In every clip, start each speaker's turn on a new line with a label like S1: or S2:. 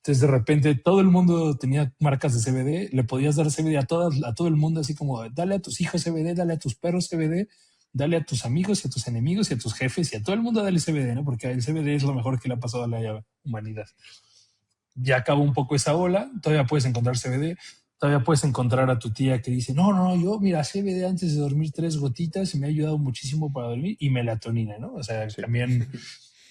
S1: Entonces, de repente, todo el mundo tenía marcas de CBD, le podías dar CBD a todo el mundo, así como, dale a tus hijos CBD, dale a tus perros CBD, dale a tus amigos y a tus enemigos y a tus jefes y a todo el mundo dale CBD, ¿no? Porque el CBD es lo mejor que le ha pasado a la humanidad. Ya acabó un poco esa ola, todavía puedes encontrar CBD, todavía puedes encontrar a tu tía que dice, no, yo, mira, CBD antes de dormir 3 gotitas y me ha ayudado muchísimo para dormir, y melatonina, ¿no? O sea, sí. También,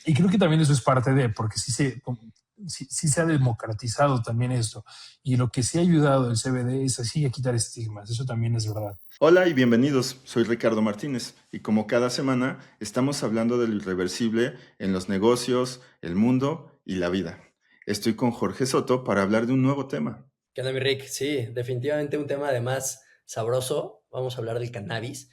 S1: y creo que también eso es parte de, porque sí se ha democratizado también esto, y lo que sí ha ayudado el CBD es así a quitar estigmas, eso también es verdad.
S2: Hola y bienvenidos, soy Ricardo Martínez y como cada semana estamos hablando de lo irreversible en los negocios, el mundo y la vida. Estoy con Jorge Soto para hablar de un nuevo tema.
S3: ¿Qué onda, mi Rick? Sí, definitivamente un tema además sabroso. Vamos a hablar del cannabis.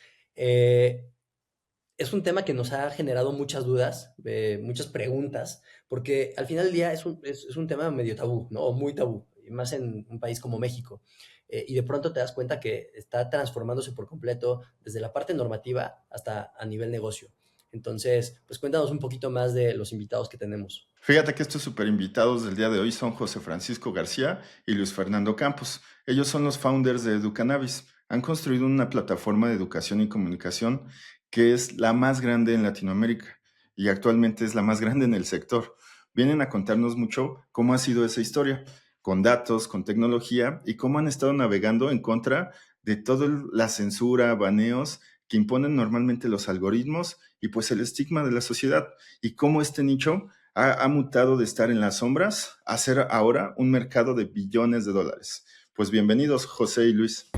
S3: Es un tema que nos ha generado muchas dudas, muchas preguntas, porque al final del día es un tema medio tabú, ¿no? O muy tabú, y más en un país como México. Y de pronto te das cuenta que está transformándose por completo desde la parte normativa hasta a nivel negocio. Entonces, pues cuéntanos un poquito más de los invitados que tenemos.
S2: Fíjate que estos super invitados del día de hoy son José Francisco García y Luis Fernando Campos. Ellos son los founders de EduCannabis. Han construido una plataforma de educación y comunicación que es la más grande en Latinoamérica y actualmente es la más grande en el sector. Vienen a contarnos mucho cómo ha sido esa historia, con datos, con tecnología y cómo han estado navegando en contra de toda la censura, baneos que imponen normalmente los algoritmos y pues el estigma de la sociedad y cómo este nicho ha mutado de estar en las sombras a ser ahora un mercado de billones de dólares. Pues bienvenidos, José y Luis.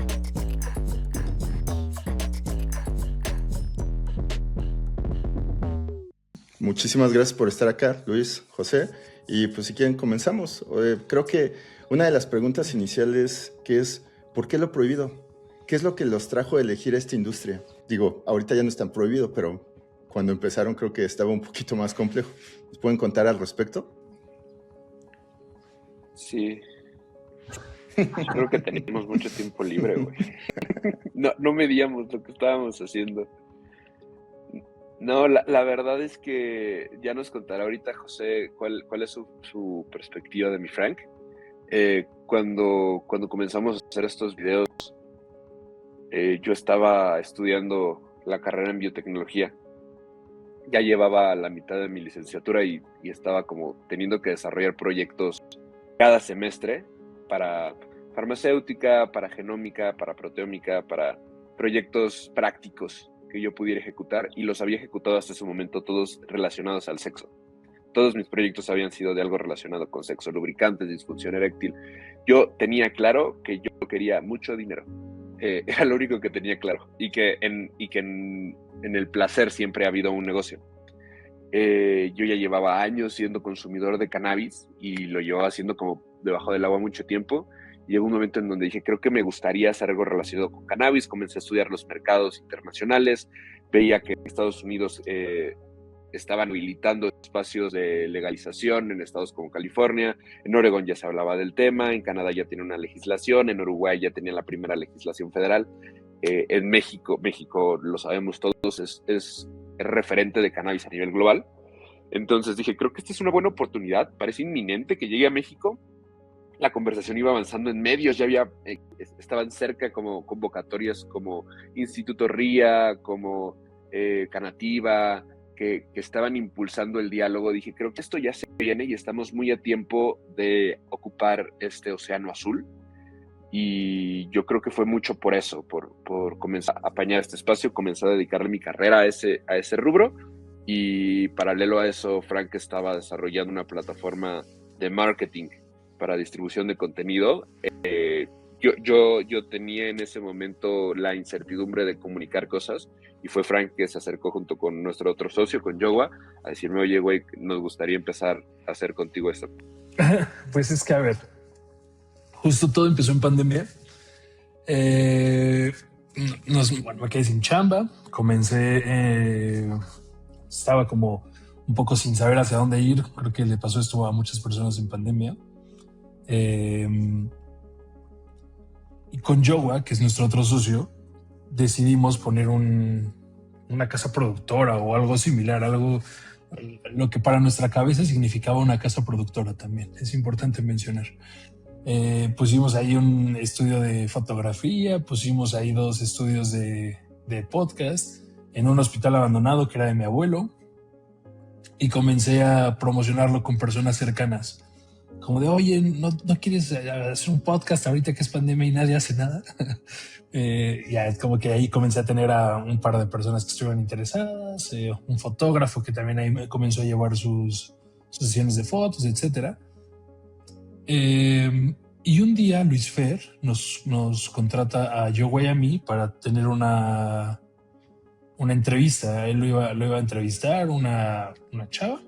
S2: Muchísimas gracias por estar acá, Luis, José. Y pues si quieren comenzamos. Creo que una de las preguntas iniciales que es, ¿por qué lo prohibido? ¿Qué es lo que los trajo a elegir esta industria? Digo, ahorita ya no es tan prohibido, pero cuando empezaron creo que estaba un poquito más complejo. ¿Nos pueden contar al respecto?
S4: Sí. Yo creo que teníamos mucho tiempo libre, güey. No medíamos lo que estábamos haciendo. No, la verdad es que ya nos contará ahorita José cuál es su perspectiva de mi Frank. Cuando comenzamos a hacer estos videos, yo estaba estudiando la carrera en biotecnología. Ya llevaba la mitad de mi licenciatura y estaba como teniendo que desarrollar proyectos cada semestre para farmacéutica, para genómica, para proteómica, para proyectos prácticos que yo pudiera ejecutar, y los había ejecutado hasta ese momento todos relacionados al sexo. Todos mis proyectos habían sido de algo relacionado con sexo, lubricantes, disfunción eréctil. Yo tenía claro que yo quería mucho dinero. Era lo único que tenía claro. Y que en el placer siempre ha habido un negocio. Yo ya llevaba años siendo consumidor de cannabis y lo llevaba haciendo como debajo del agua mucho tiempo. Y llegó un momento en donde dije, creo que me gustaría hacer algo relacionado con cannabis. Comencé a estudiar los mercados internacionales. Veía que en Estados Unidos estaban habilitando espacios de legalización en estados como California. En Oregón ya se hablaba del tema. En Canadá ya tiene una legislación. En Uruguay ya tenía la primera legislación federal. En México lo sabemos todos, es referente de cannabis a nivel global. Entonces dije, creo que esta es una buena oportunidad. Parece inminente que llegue a México. La conversación iba avanzando en medios, ya estaban cerca como convocatorias como Instituto RIA, como Canativa, que estaban impulsando el diálogo. Dije, creo que esto ya se viene y estamos muy a tiempo de ocupar este océano azul. Y yo creo que fue mucho por eso, por comenzar a apañar este espacio, comencé a dedicarle mi carrera a ese rubro. Y paralelo a eso, Frank estaba desarrollando una plataforma de marketing para distribución de contenido. Yo tenía en ese momento la incertidumbre de comunicar cosas, y fue Frank que se acercó junto con nuestro otro socio, con Jowa, a decirme, oye, güey, nos gustaría empezar a hacer contigo esto.
S1: Pues es que, a ver, justo todo empezó en pandemia. Me quedé sin chamba, estaba como un poco sin saber hacia dónde ir. Creo que le pasó esto a muchas personas en pandemia. Y con Jowa, que es nuestro otro socio, decidimos poner una casa productora o algo similar, algo lo que para nuestra cabeza significaba una casa productora también. Es importante mencionar. Pusimos ahí un estudio de fotografía, pusimos ahí 2 estudios de podcast en un hospital abandonado que era de mi abuelo, y comencé a promocionarlo con personas cercanas. Como de, oye, ¿no quieres hacer un podcast ahorita que es pandemia y nadie hace nada? Ya como que ahí comencé a tener a un par de personas que estuvieron interesadas, un fotógrafo que también ahí me comenzó a llevar sus sesiones de fotos, etcétera. Y un día Luis Fer nos contrata a Yogo y a mí para tener una entrevista. Él lo iba a entrevistar, una chava,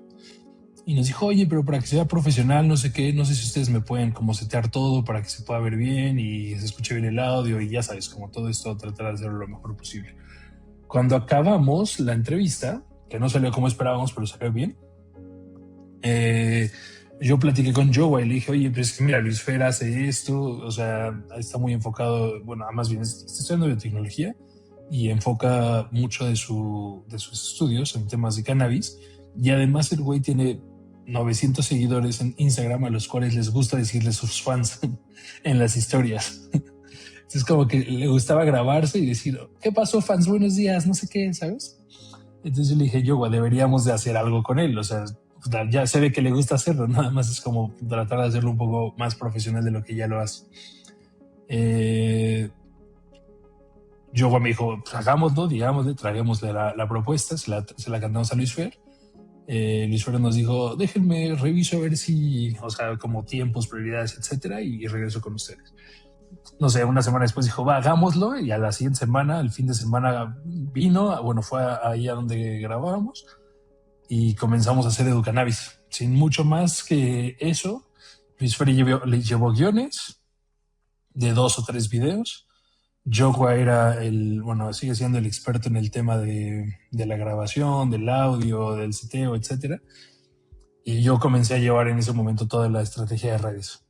S1: y nos dijo, oye, pero para que sea profesional, no sé qué, no sé si ustedes me pueden como setear todo para que se pueda ver bien y se escuche bien el audio, y ya sabes, como todo esto, tratar de hacerlo lo mejor posible. Cuando acabamos la entrevista, que no salió como esperábamos, pero salió bien, yo platiqué con Joe y le dije, oye, pues mira, Luis Fer hace esto, o sea, está muy enfocado, bueno, más bien está estudiando biotecnología y enfoca mucho de sus estudios en temas de cannabis, y además el güey tiene 900 seguidores en Instagram a los cuales les gusta decirle sus fans en las historias. Entonces como que le gustaba grabarse y decir, ¿qué pasó, fans? Buenos días, no sé qué, ¿sabes? Entonces yo le dije, Yoga, deberíamos de hacer algo con él, o sea, ya se ve que le gusta hacerlo, nada más es como tratar de hacerlo un poco más profesional de lo que ya lo hace. Yoga me dijo, pues hagámoslo, digámosle, traguémosle la propuesta, se la cantamos a Luis Fer. Luis Fer nos dijo, déjenme reviso a ver si, o sea, como tiempos, prioridades, etcétera, y regreso con ustedes. No sé, una semana después dijo, va, hagámoslo, y a la siguiente semana, el fin de semana vino, bueno, fue ahí a donde grabábamos, y comenzamos a hacer Educannabis. Sin mucho más que eso, Luis Fer le llevó guiones de 2 o 3 videos. Yoga era sigue siendo el experto en el tema de la grabación, del audio, del seteo, etcétera. Y yo comencé a llevar en ese momento toda la estrategia de redes.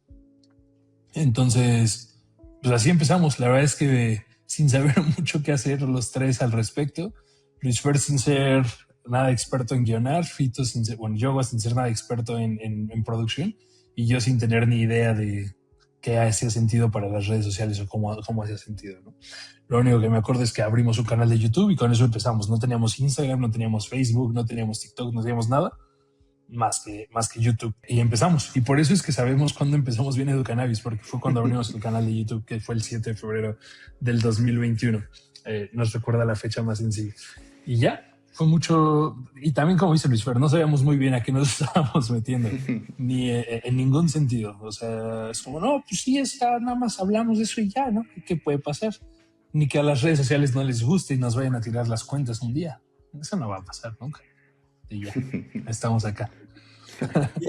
S1: Entonces, pues así empezamos. La verdad es que sin saber mucho qué hacer los 3 al respecto, Luis Fer sin ser nada experto en guionar, Fito Yoga sin ser nada experto en producción, y yo sin tener ni idea de qué hacía sentido para las redes sociales o cómo hacía sentido, ¿no? Lo único que me acuerdo es que abrimos un canal de YouTube y con eso empezamos. No teníamos Instagram, no teníamos Facebook, no teníamos TikTok, no teníamos nada más que YouTube, y empezamos. Y por eso es que sabemos cuándo empezamos bien Educannabis, porque fue cuando abrimos el canal de YouTube, que fue el 7 de febrero del 2021. Nos recuerda la fecha más sencilla. Y ya, fue mucho. Y también, como dice Luis Fer, no sabíamos muy bien a qué nos estábamos metiendo, ni en ningún sentido. O sea, es como, no, pues sí, nada más hablamos de eso y ya, ¿no? ¿Qué puede pasar? Ni que a las redes sociales no les guste y nos vayan a tirar las cuentas un día. Eso no va a pasar nunca. Y ya, estamos acá.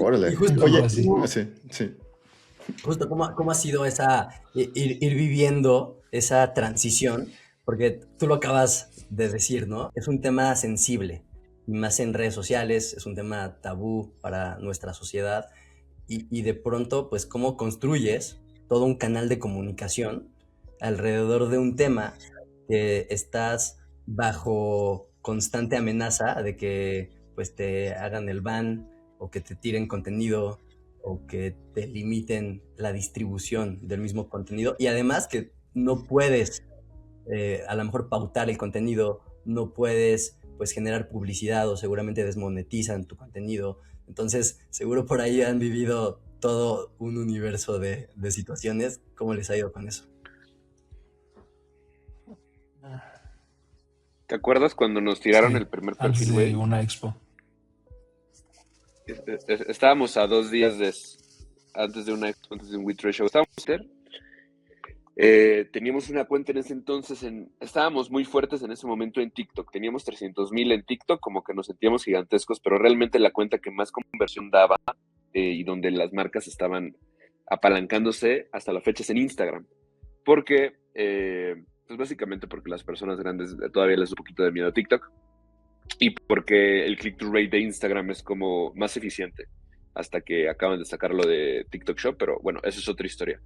S2: Órale.
S3: Y justo,
S2: Oye,
S3: sí. Justo, ¿cómo ha sido ir viviendo esa transición? Porque tú lo acabas de decir, ¿no? Es un tema sensible, y más en redes sociales, es un tema tabú para nuestra sociedad, y de pronto, pues, ¿cómo construyes todo un canal de comunicación alrededor de un tema que estás bajo constante amenaza de que, pues, te hagan el ban o que te tiren contenido o que te limiten la distribución del mismo contenido, y además que no puedes a lo mejor pautar el contenido, no puedes pues generar publicidad o seguramente desmonetizan tu contenido? Entonces seguro por ahí han vivido todo un universo de situaciones. ¿Cómo les ha ido con eso?
S4: ¿Te acuerdas cuando nos tiraron el primer perfil,
S1: antes
S4: güey?
S1: de una expo.
S4: Estábamos a 2 días antes de una expo, antes de un WeTrade Show. Estábamos teníamos una cuenta en ese entonces, estábamos muy fuertes en ese momento en TikTok. Teníamos 300,000 en TikTok, como que nos sentíamos gigantescos, pero realmente la cuenta que más conversión daba y donde las marcas estaban apalancándose hasta la fecha es en Instagram. Porque, pues básicamente porque las personas grandes todavía les da un poquito de miedo a TikTok, y porque el click-through rate de Instagram es como más eficiente, hasta que acaban de sacarlo de TikTok Shop, pero bueno, esa es otra historia.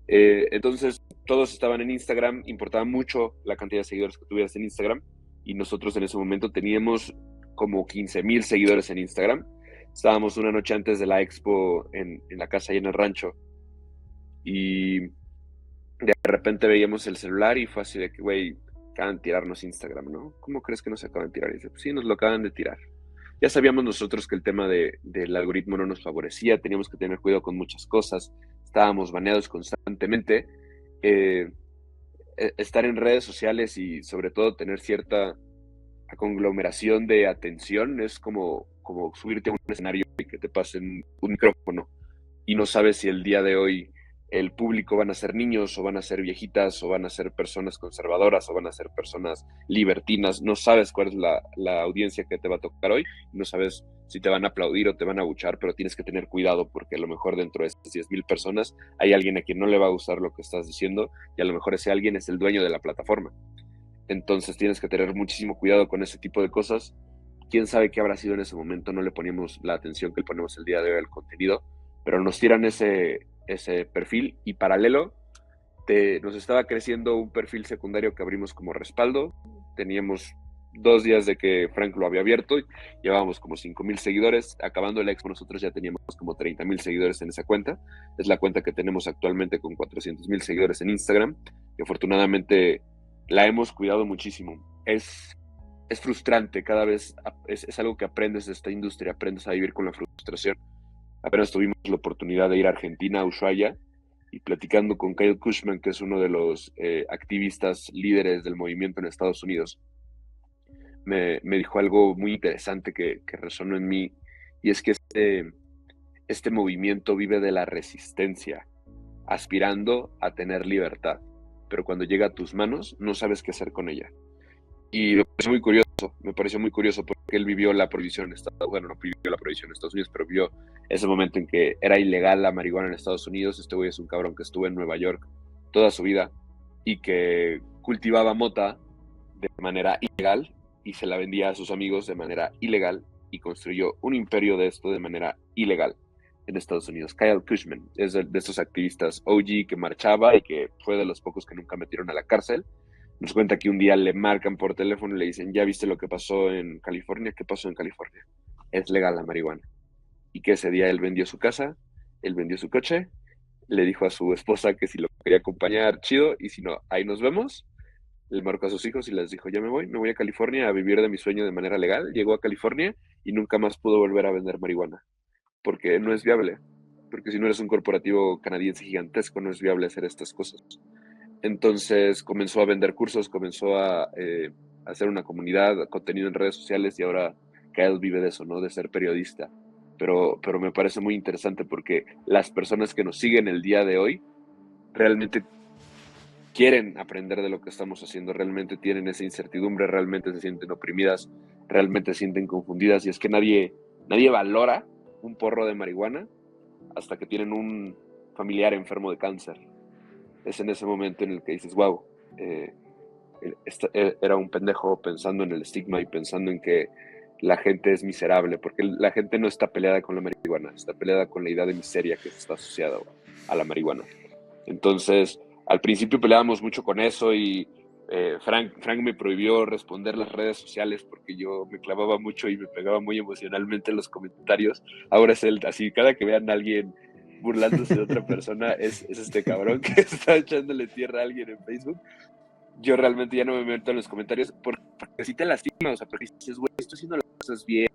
S4: Entonces, todos estaban en Instagram, importaba mucho la cantidad de seguidores que tuvieras en Instagram, y nosotros en ese momento teníamos como 15,000 seguidores en Instagram. Estábamos una noche antes de la expo en la casa ahí en el rancho y de repente veíamos el celular y fue así de que, güey, acaban de tirarnos Instagram, ¿no? ¿Cómo crees que nos acaban de tirar? Y dice, pues sí, nos lo acaban de tirar. Ya sabíamos nosotros que el tema del algoritmo no nos favorecía, teníamos que tener cuidado con muchas cosas, estábamos baneados constantemente. Estar en redes sociales y sobre todo tener cierta conglomeración de atención es como subirte a un escenario y que te pasen un micrófono y no sabes si el día de hoy el público van a ser niños o van a ser viejitas o van a ser personas conservadoras o van a ser personas libertinas. No sabes cuál es la audiencia que te va a tocar hoy, no sabes si te van a aplaudir o te van a abuchar, pero tienes que tener cuidado porque a lo mejor dentro de esas 10,000 personas hay alguien a quien no le va a gustar lo que estás diciendo y a lo mejor ese alguien es el dueño de la plataforma. Entonces tienes que tener muchísimo cuidado con ese tipo de cosas. Quién sabe qué habrá sido en ese momento, no le poníamos la atención que le ponemos el día de hoy al contenido, pero nos tiran ese perfil y paralelo nos estaba creciendo un perfil secundario que abrimos como respaldo. Teníamos 2 días de que Frank lo había abierto, llevábamos como 5,000 seguidores. Acabando el expo nosotros ya teníamos como 30,000 seguidores en esa cuenta. Es la cuenta que tenemos actualmente con 400,000 seguidores en Instagram, que afortunadamente la hemos cuidado muchísimo. Es frustrante, cada vez es algo que aprendes de esta industria, aprendes a vivir con la frustración. Apenas tuvimos la oportunidad de ir a Argentina, a Ushuaia, y platicando con Kyle Kushman, que es uno de los activistas líderes del movimiento en Estados Unidos, me dijo algo muy interesante que resonó en mí, y es que este movimiento vive de la resistencia, aspirando a tener libertad, pero cuando llega a tus manos no sabes qué hacer con ella. Y me pareció muy curioso porque él vivió la prohibición en Estados Unidos, bueno, no vivió la prohibición en Estados Unidos, pero vivió ese momento en que era ilegal la marihuana en Estados Unidos. Este güey es un cabrón que estuvo en Nueva York toda su vida y que cultivaba mota de manera ilegal y se la vendía a sus amigos de manera ilegal y construyó un imperio de esto de manera ilegal en Estados Unidos. Kyle Kushman es de estos activistas OG que marchaba y que fue de los pocos que nunca metieron a la cárcel. Nos cuenta que un día le marcan por teléfono y le dicen, ¿ya viste lo que pasó en California? ¿Qué pasó en California? Es legal la marihuana. Y que ese día él vendió su casa, él vendió su coche, le dijo a su esposa que si lo quería acompañar, chido, y si no, ahí nos vemos. Le marcó a sus hijos y les dijo, ya me voy a California a vivir de mi sueño de manera legal. Llegó a California y nunca más pudo volver a vender marihuana, porque no es viable. Porque si no eres un corporativo canadiense gigantesco, no es viable hacer estas cosas. Entonces comenzó a vender cursos, comenzó a hacer una comunidad, contenido en redes sociales y ahora Kyle vive de eso, ¿no? De ser periodista. Pero me parece muy interesante porque las personas que nos siguen el día de hoy realmente quieren aprender de lo que estamos haciendo, realmente tienen esa incertidumbre, realmente se sienten oprimidas, realmente se sienten confundidas y es que nadie valora un porro de marihuana hasta que tienen un familiar enfermo de cáncer. Es en ese momento en el que dices, wow, era un pendejo pensando en el estigma y pensando en que la gente es miserable, porque la gente no está peleada con la marihuana, está peleada con la idea de miseria que está asociada a la marihuana. Entonces, al principio peleábamos mucho con eso y Frank me prohibió responder las redes sociales porque yo me clavaba mucho y me pegaba muy emocionalmente en los comentarios. Ahora es él, así, cada que vean a alguien burlándose de otra persona, es este cabrón que está echándole tierra a alguien en Facebook. Yo realmente ya no me meto en los comentarios porque sí te lastima, o sea, porque dices, güey, estoy haciendo las cosas bien,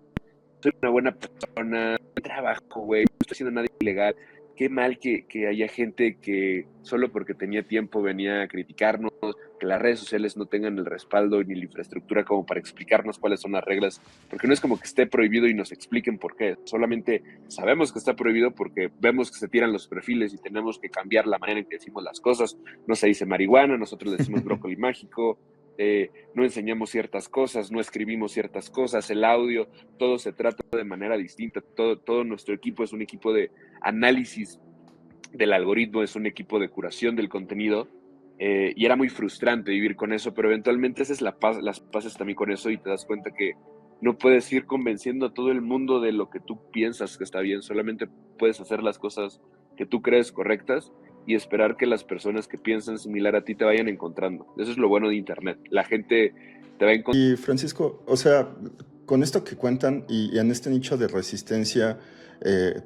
S4: soy una buena persona, trabajo, güey, no estoy haciendo nada ilegal. Qué mal que haya gente que solo porque tenía tiempo venía a criticarnos, que las redes sociales no tengan el respaldo ni la infraestructura como para explicarnos cuáles son las reglas, porque no es como que esté prohibido y nos expliquen por qué, solamente sabemos que está prohibido porque vemos que se tiran los perfiles y tenemos que cambiar la manera en que decimos las cosas. No se dice marihuana, nosotros le decimos brócoli mágico, no enseñamos ciertas cosas, no escribimos ciertas cosas, el audio, todo se trata de manera distinta, todo nuestro equipo es un equipo de análisis del algoritmo, es un equipo de curación del contenido, y era muy frustrante vivir con eso, pero eventualmente haces las paces también con eso y te das cuenta que no puedes ir convenciendo a todo el mundo de lo que tú piensas que está bien, solamente puedes hacer las cosas que tú crees correctas y esperar que las personas que piensan similar a ti te vayan encontrando. Eso es lo bueno de Internet. La gente te va a encontrar.
S2: Y Francisco, o sea, con esto que cuentan y en este nicho de resistencia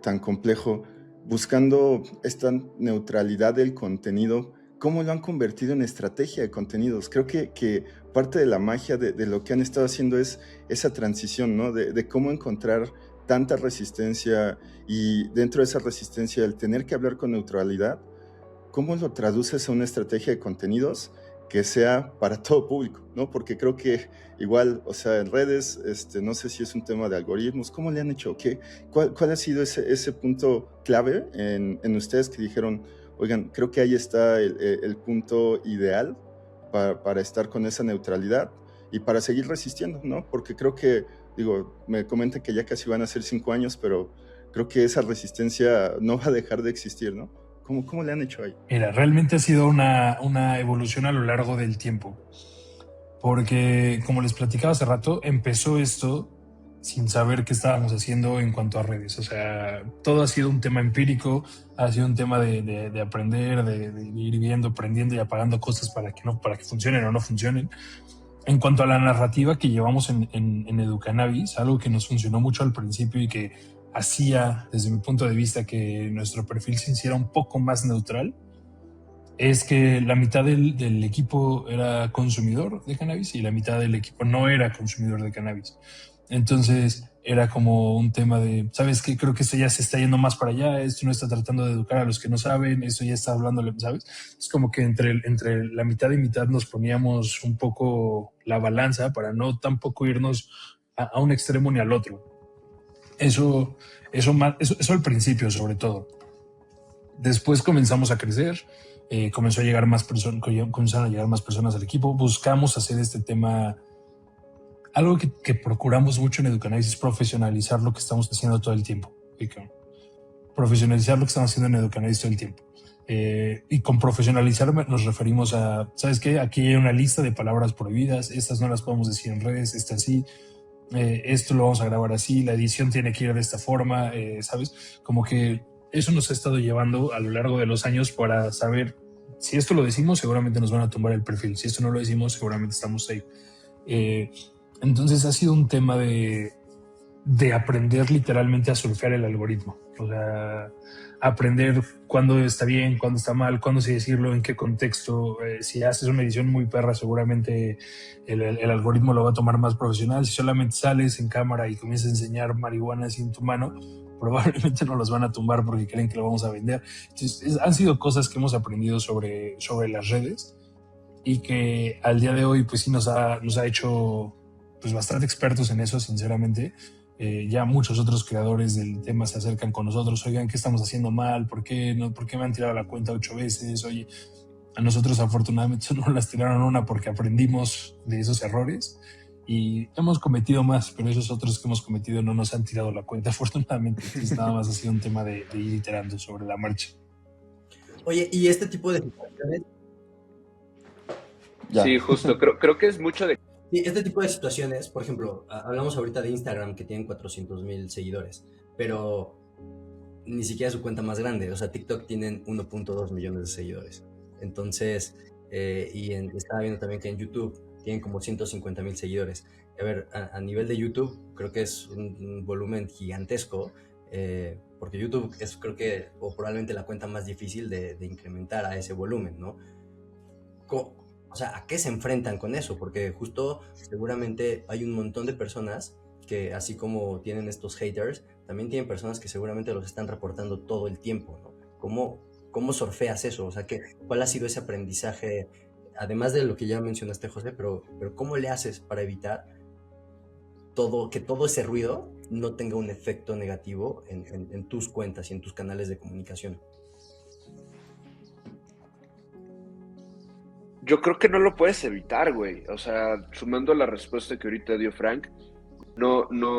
S2: tan complejo, buscando esta neutralidad del contenido, ¿cómo lo han convertido en estrategia de contenidos? Creo que parte de la magia de lo que han estado haciendo es esa transición, ¿no? De cómo encontrar tanta resistencia y dentro de esa resistencia el tener que hablar con neutralidad, ¿cómo lo traduces a una estrategia de contenidos que sea para todo público, ¿no? Porque creo que igual, o sea, en redes, no sé si es un tema de algoritmos, ¿cómo le han hecho? ¿Cuál ha sido ese punto clave en ustedes que dijeron, oigan, creo que ahí está el punto ideal para estar con esa neutralidad y para seguir resistiendo, ¿no? Porque creo que, digo, me comentan que ya casi van a ser 5 años, pero creo que esa resistencia no va a dejar de existir, ¿no? ¿Cómo le han hecho ahí?
S1: Mira, realmente ha sido una evolución a lo largo del tiempo. Porque, como les platicaba hace rato, empezó esto sin saber qué estábamos haciendo en cuanto a redes. O sea, todo ha sido un tema empírico, ha sido un tema de aprender, de ir viendo, aprendiendo y apagando cosas para que funcionen o no funcionen. En cuanto a la narrativa que llevamos en Educannabis, algo que nos funcionó mucho al principio y que hacía, desde mi punto de vista, que nuestro perfil se hiciera un poco más neutral, es que la mitad del equipo era consumidor de cannabis y la mitad del equipo no era consumidor de cannabis. Entonces era como un tema de, ¿sabes qué? Creo que esto ya se está yendo más para allá, esto no está tratando de educar a los que no saben, esto ya está hablando, ¿sabes? Es como que entre la mitad y mitad nos poníamos un poco la balanza para no tampoco irnos a un extremo ni al otro. Eso al principio, sobre todo. Después comenzamos a crecer, comenzaron a llegar más personas al equipo. Buscamos hacer este tema. Algo que procuramos mucho en Educannabis es profesionalizar lo que estamos haciendo todo el tiempo. Profesionalizar lo que estamos haciendo en Educannabis todo el tiempo. Y con profesionalizar nos referimos a, ¿sabes qué? Aquí hay una lista de palabras prohibidas, estas no las podemos decir en redes, estas sí. Esto lo vamos a grabar así, la edición tiene que ir de esta forma, ¿sabes? Como que eso nos ha estado llevando a lo largo de los años para saber si esto lo decimos, seguramente nos van a tumbar el perfil. Si esto no lo decimos, seguramente estamos safe. Entonces ha sido un tema de aprender literalmente a surfear el algoritmo. O sea, aprender cuándo está bien, cuándo está mal, cuándo sí decirlo, en qué contexto. Si haces una edición muy perra, seguramente el algoritmo lo va a tomar más profesional. Si solamente sales en cámara y comienzas a enseñar marihuana sin tu mano, probablemente no los van a tumbar porque creen que lo vamos a vender. Entonces, han sido cosas que hemos aprendido sobre las redes y que al día de hoy pues sí nos ha hecho pues bastante expertos en eso, sinceramente. Ya muchos otros creadores del tema se acercan con nosotros, oigan, ¿qué estamos haciendo mal? ¿Por qué me han tirado la cuenta 8 veces? Oye, a nosotros afortunadamente no las tiraron una porque aprendimos de esos errores y hemos cometido más, pero esos otros que hemos cometido no nos han tirado la cuenta afortunadamente. Entonces nada más ha sido un tema de ir iterando sobre la marcha.
S3: Oye, y este tipo de situaciones...
S2: Ya.
S4: Sí, justo, creo que es mucho de...
S3: Sí, este tipo de situaciones, por ejemplo, hablamos ahorita de Instagram que tienen 400,000 seguidores, pero ni siquiera su cuenta más grande, o sea, TikTok tienen 1.2 millones de seguidores. Entonces, estaba viendo también que en YouTube tienen como 150,000 seguidores. A ver, a nivel de YouTube, creo que es un volumen gigantesco, porque YouTube es, creo que, o probablemente la cuenta más difícil de incrementar a ese volumen, ¿no? O sea, ¿a qué se enfrentan con eso? Porque justo seguramente hay un montón de personas que, así como tienen estos haters, también tienen personas que seguramente los están reportando todo el tiempo, ¿no? ¿Cómo surfeas eso? O sea, ¿cuál ha sido ese aprendizaje? Además de lo que ya mencionaste, José, pero ¿cómo le haces para evitar que todo ese ruido no tenga un efecto negativo en tus cuentas y en tus canales de comunicación?
S4: Yo creo que no lo puedes evitar, güey. O sea, sumando la respuesta que ahorita dio Frank, no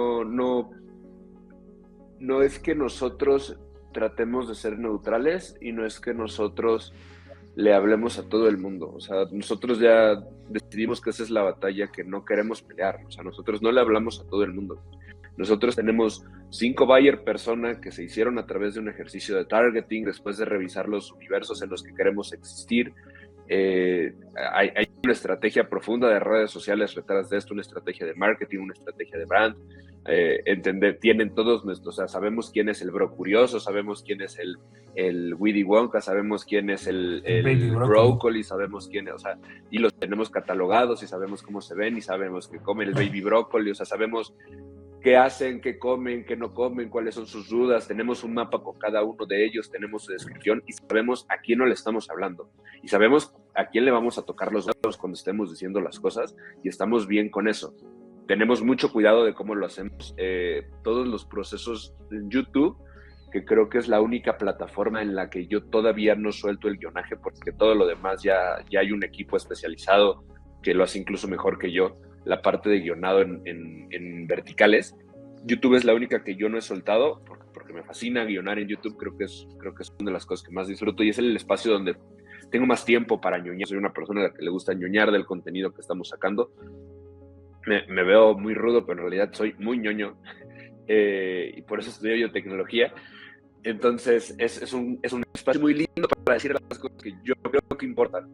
S4: es que nosotros tratemos de ser neutrales y no es que nosotros le hablemos a todo el mundo. O sea, nosotros ya decidimos que esa es la batalla que no queremos pelear. O sea, nosotros no le hablamos a todo el mundo. Nosotros tenemos 5 buyer persona que se hicieron a través de un ejercicio de targeting después de revisar los universos en los que queremos existir. Hay una estrategia profunda de redes sociales detrás de esto, una estrategia de marketing, una estrategia de brand. Tienen todos nuestros, o sea, sabemos quién es el bro curioso, sabemos quién es el Willy Wonka, sabemos quién es el
S1: Baby
S4: brócoli, sabemos quién es, o sea, y los tenemos catalogados y sabemos cómo se ven y sabemos que comen el baby brócoli, o sea, sabemos qué hacen, qué comen, qué no comen, cuáles son sus dudas, tenemos un mapa con cada uno de ellos, tenemos su descripción y sabemos a quién no le estamos hablando y sabemos a quién le vamos a tocar los dedos cuando estemos diciendo las cosas y estamos bien con eso. Tenemos mucho cuidado de cómo lo hacemos. Todos los procesos en YouTube, que creo que es la única plataforma en la que yo todavía no suelto el guionaje, porque todo lo demás ya hay un equipo especializado que lo hace incluso mejor que yo, la parte de guionado en verticales. YouTube es la única que yo no he soltado, porque me fascina guionar en YouTube, creo que es una de las cosas que más disfruto y es el espacio donde tengo más tiempo para ñoñar. Soy una persona a la que le gusta ñoñar del contenido que estamos sacando. Me veo muy rudo, pero en realidad soy muy ñoño y por eso estudio biotecnología. Entonces es un espacio muy lindo para decir las cosas que yo creo que importan.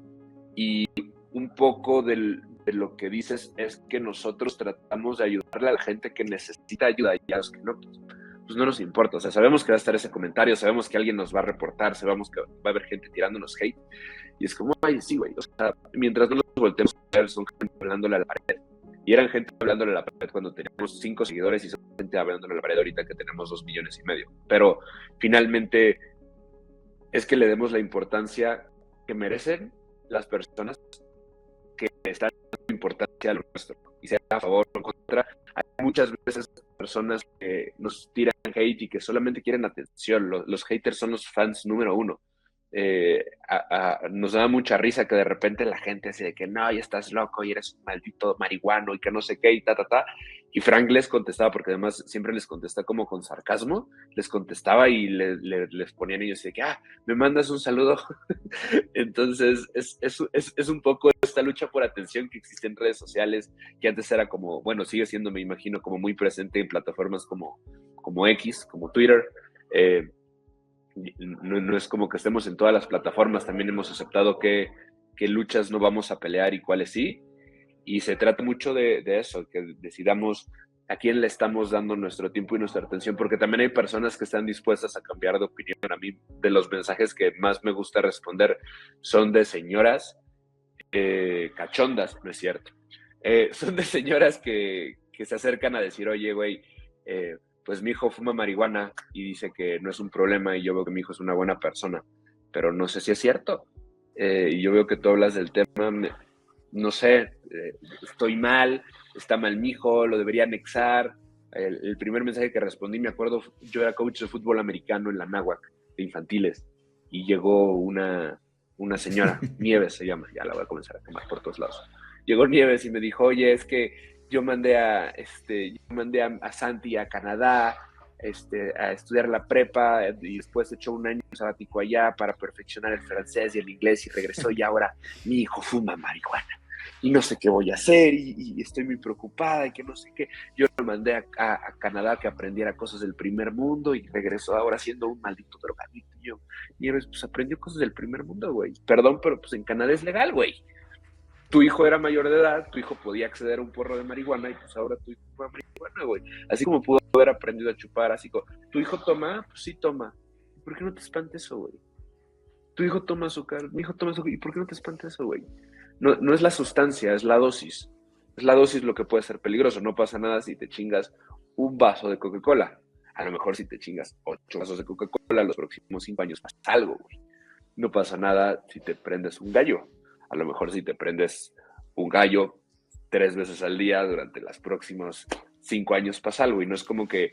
S4: Y un poco de lo que dices es que nosotros tratamos de ayudarle a la gente que necesita ayuda y a los que no, pues no nos importa. O sea, sabemos que va a estar ese comentario, sabemos que alguien nos va a reportar, sabemos que va a haber gente tirándonos hate. Y es como, ay, sí, güey. O sea, mientras no nos volteemos a ver, son gente hablándole a la pared. Y eran gente hablándole a la pared cuando teníamos 5 seguidores y son gente hablándole a la pared ahorita que tenemos 2,5 millones. Pero finalmente es que le demos la importancia que merecen las personas que están dando importancia a lo nuestro. Y sea a favor o en contra. Hay muchas veces personas que nos tiran hate y que solamente quieren atención. Los haters son los fans número 1. Nos da mucha risa que de repente la gente así de que no, ya estás loco y eres un maldito marihuano y que no sé qué y y Frank les contestaba, porque además siempre les contesta como con sarcasmo, les contestaba y les ponían ellos así de que me mandas un saludo. Entonces es un poco esta lucha por atención que existe en redes sociales, que antes era como, bueno, sigue siendo, me imagino, como muy presente en plataformas como X, como Twitter. No es como que estemos en todas las plataformas, también hemos aceptado qué luchas no vamos a pelear y cuáles sí, y se trata mucho de eso, que decidamos a quién le estamos dando nuestro tiempo y nuestra atención, porque también hay personas que están dispuestas a cambiar de opinión. A mí, de los mensajes que más me gusta responder son de señoras cachondas, no es cierto, son de señoras que se acercan a decir, oye, güey, pues mi hijo fuma marihuana y dice que no es un problema y yo veo que mi hijo es una buena persona, pero no sé si es cierto. Y yo veo que tú hablas del tema, no sé, estoy mal, está mal mi hijo, lo debería anexar. El primer mensaje que respondí, me acuerdo, yo era coach de fútbol americano en la Náhuac, de infantiles, y llegó una señora, Nieves se llama, ya la voy a comenzar a quemar por todos lados. Llegó Nieves y me dijo, oye, es que yo mandé a Santi a Canadá a estudiar la prepa y después echó un año sabático allá para perfeccionar el francés y el inglés y regresó y ahora mi hijo fuma marihuana y no sé qué voy a hacer y estoy muy preocupada y que no sé qué. Yo lo mandé a Canadá que aprendiera cosas del primer mundo y regresó ahora siendo un maldito drogadicto. Y yo, Nieves, pues aprendió cosas del primer mundo, güey. Perdón, pero pues en Canadá es legal, güey. Tu hijo era mayor de edad, tu hijo podía acceder a un porro de marihuana y pues ahora tu hijo fuma marihuana, güey. Así como pudo haber aprendido a chupar, así como, ¿tu hijo toma? Pues sí toma. ¿Por qué no te espanta eso, güey? Tu hijo toma azúcar, mi hijo toma azúcar, ¿y por qué no te espanta eso, güey? No es la sustancia, es la dosis. Es la dosis lo que puede ser peligroso. No pasa nada si te chingas un vaso de Coca-Cola. A lo mejor si te chingas 8 vasos de Coca-Cola los próximos 5 años pasa algo, güey. No pasa nada si te prendes un gallo. A lo mejor si te prendes un gallo 3 veces al día durante los próximos 5 años pasa algo y no es como que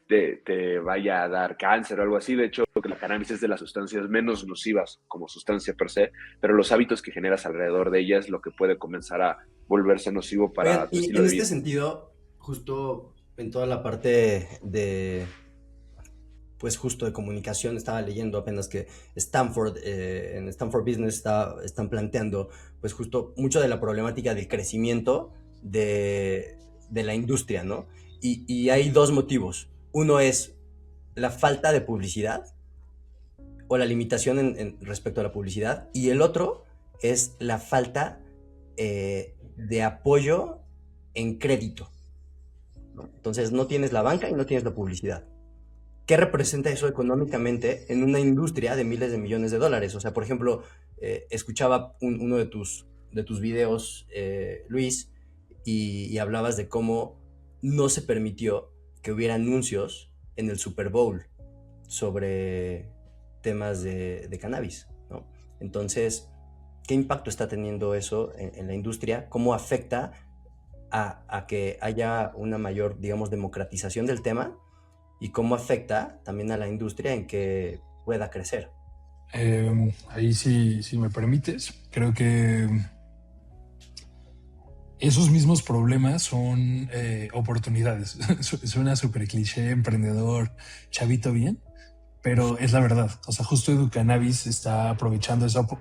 S4: te vaya a dar cáncer o algo así. De hecho, que la cannabis es de las sustancias menos nocivas como sustancia per se, pero los hábitos que generas alrededor de ella es lo que puede comenzar a volverse nocivo para tu estilo de vida.
S3: En este sentido, justo en toda la parte de... pues justo de comunicación, estaba leyendo apenas que Stanford, en Stanford Business están planteando pues justo mucho de la problemática del crecimiento de la industria, ¿no? Y hay 2 motivos. Uno es la falta de publicidad o la limitación respecto a la publicidad, y el otro es la falta de apoyo en crédito, ¿no? Entonces no tienes la banca y no tienes la publicidad. ¿Qué representa eso económicamente en una industria de miles de millones de dólares? O sea, por ejemplo, escuchaba uno de tus videos, Luis, y hablabas de cómo no se permitió que hubiera anuncios en el Super Bowl sobre temas de cannabis, ¿no? Entonces, ¿qué impacto está teniendo eso en la industria? ¿Cómo afecta a que haya una mayor, digamos, democratización del tema? ¿Y cómo afecta también a la industria en que pueda crecer?
S1: Ahí sí, si me permites, creo que esos mismos problemas son oportunidades. Suena súper cliché, emprendedor, chavito bien, pero es la verdad. O sea, justo Educannabis está aprovechando esa
S4: Lo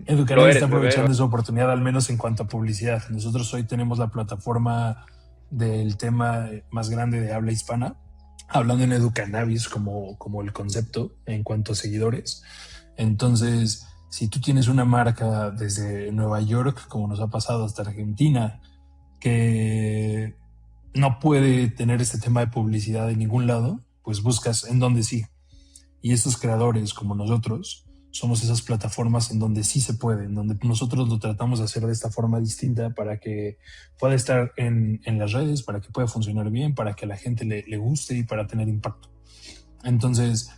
S1: Educannabis está
S4: eres, bebé.
S1: aprovechando esa oportunidad, al menos en cuanto a publicidad. Nosotros hoy tenemos la plataforma del tema más grande de habla hispana, hablando en Educannabis como el concepto en cuanto a seguidores. Entonces, si tú tienes una marca desde Nueva York, como nos ha pasado hasta Argentina, que no puede tener este tema de publicidad en ningún lado, pues buscas en donde sí. Y estos creadores, como nosotros, somos esas plataformas en donde sí se puede, en donde nosotros lo tratamos de hacer de esta forma distinta para que pueda estar en las redes, para que pueda funcionar bien, para que a la gente le guste y para tener impacto. Entonces,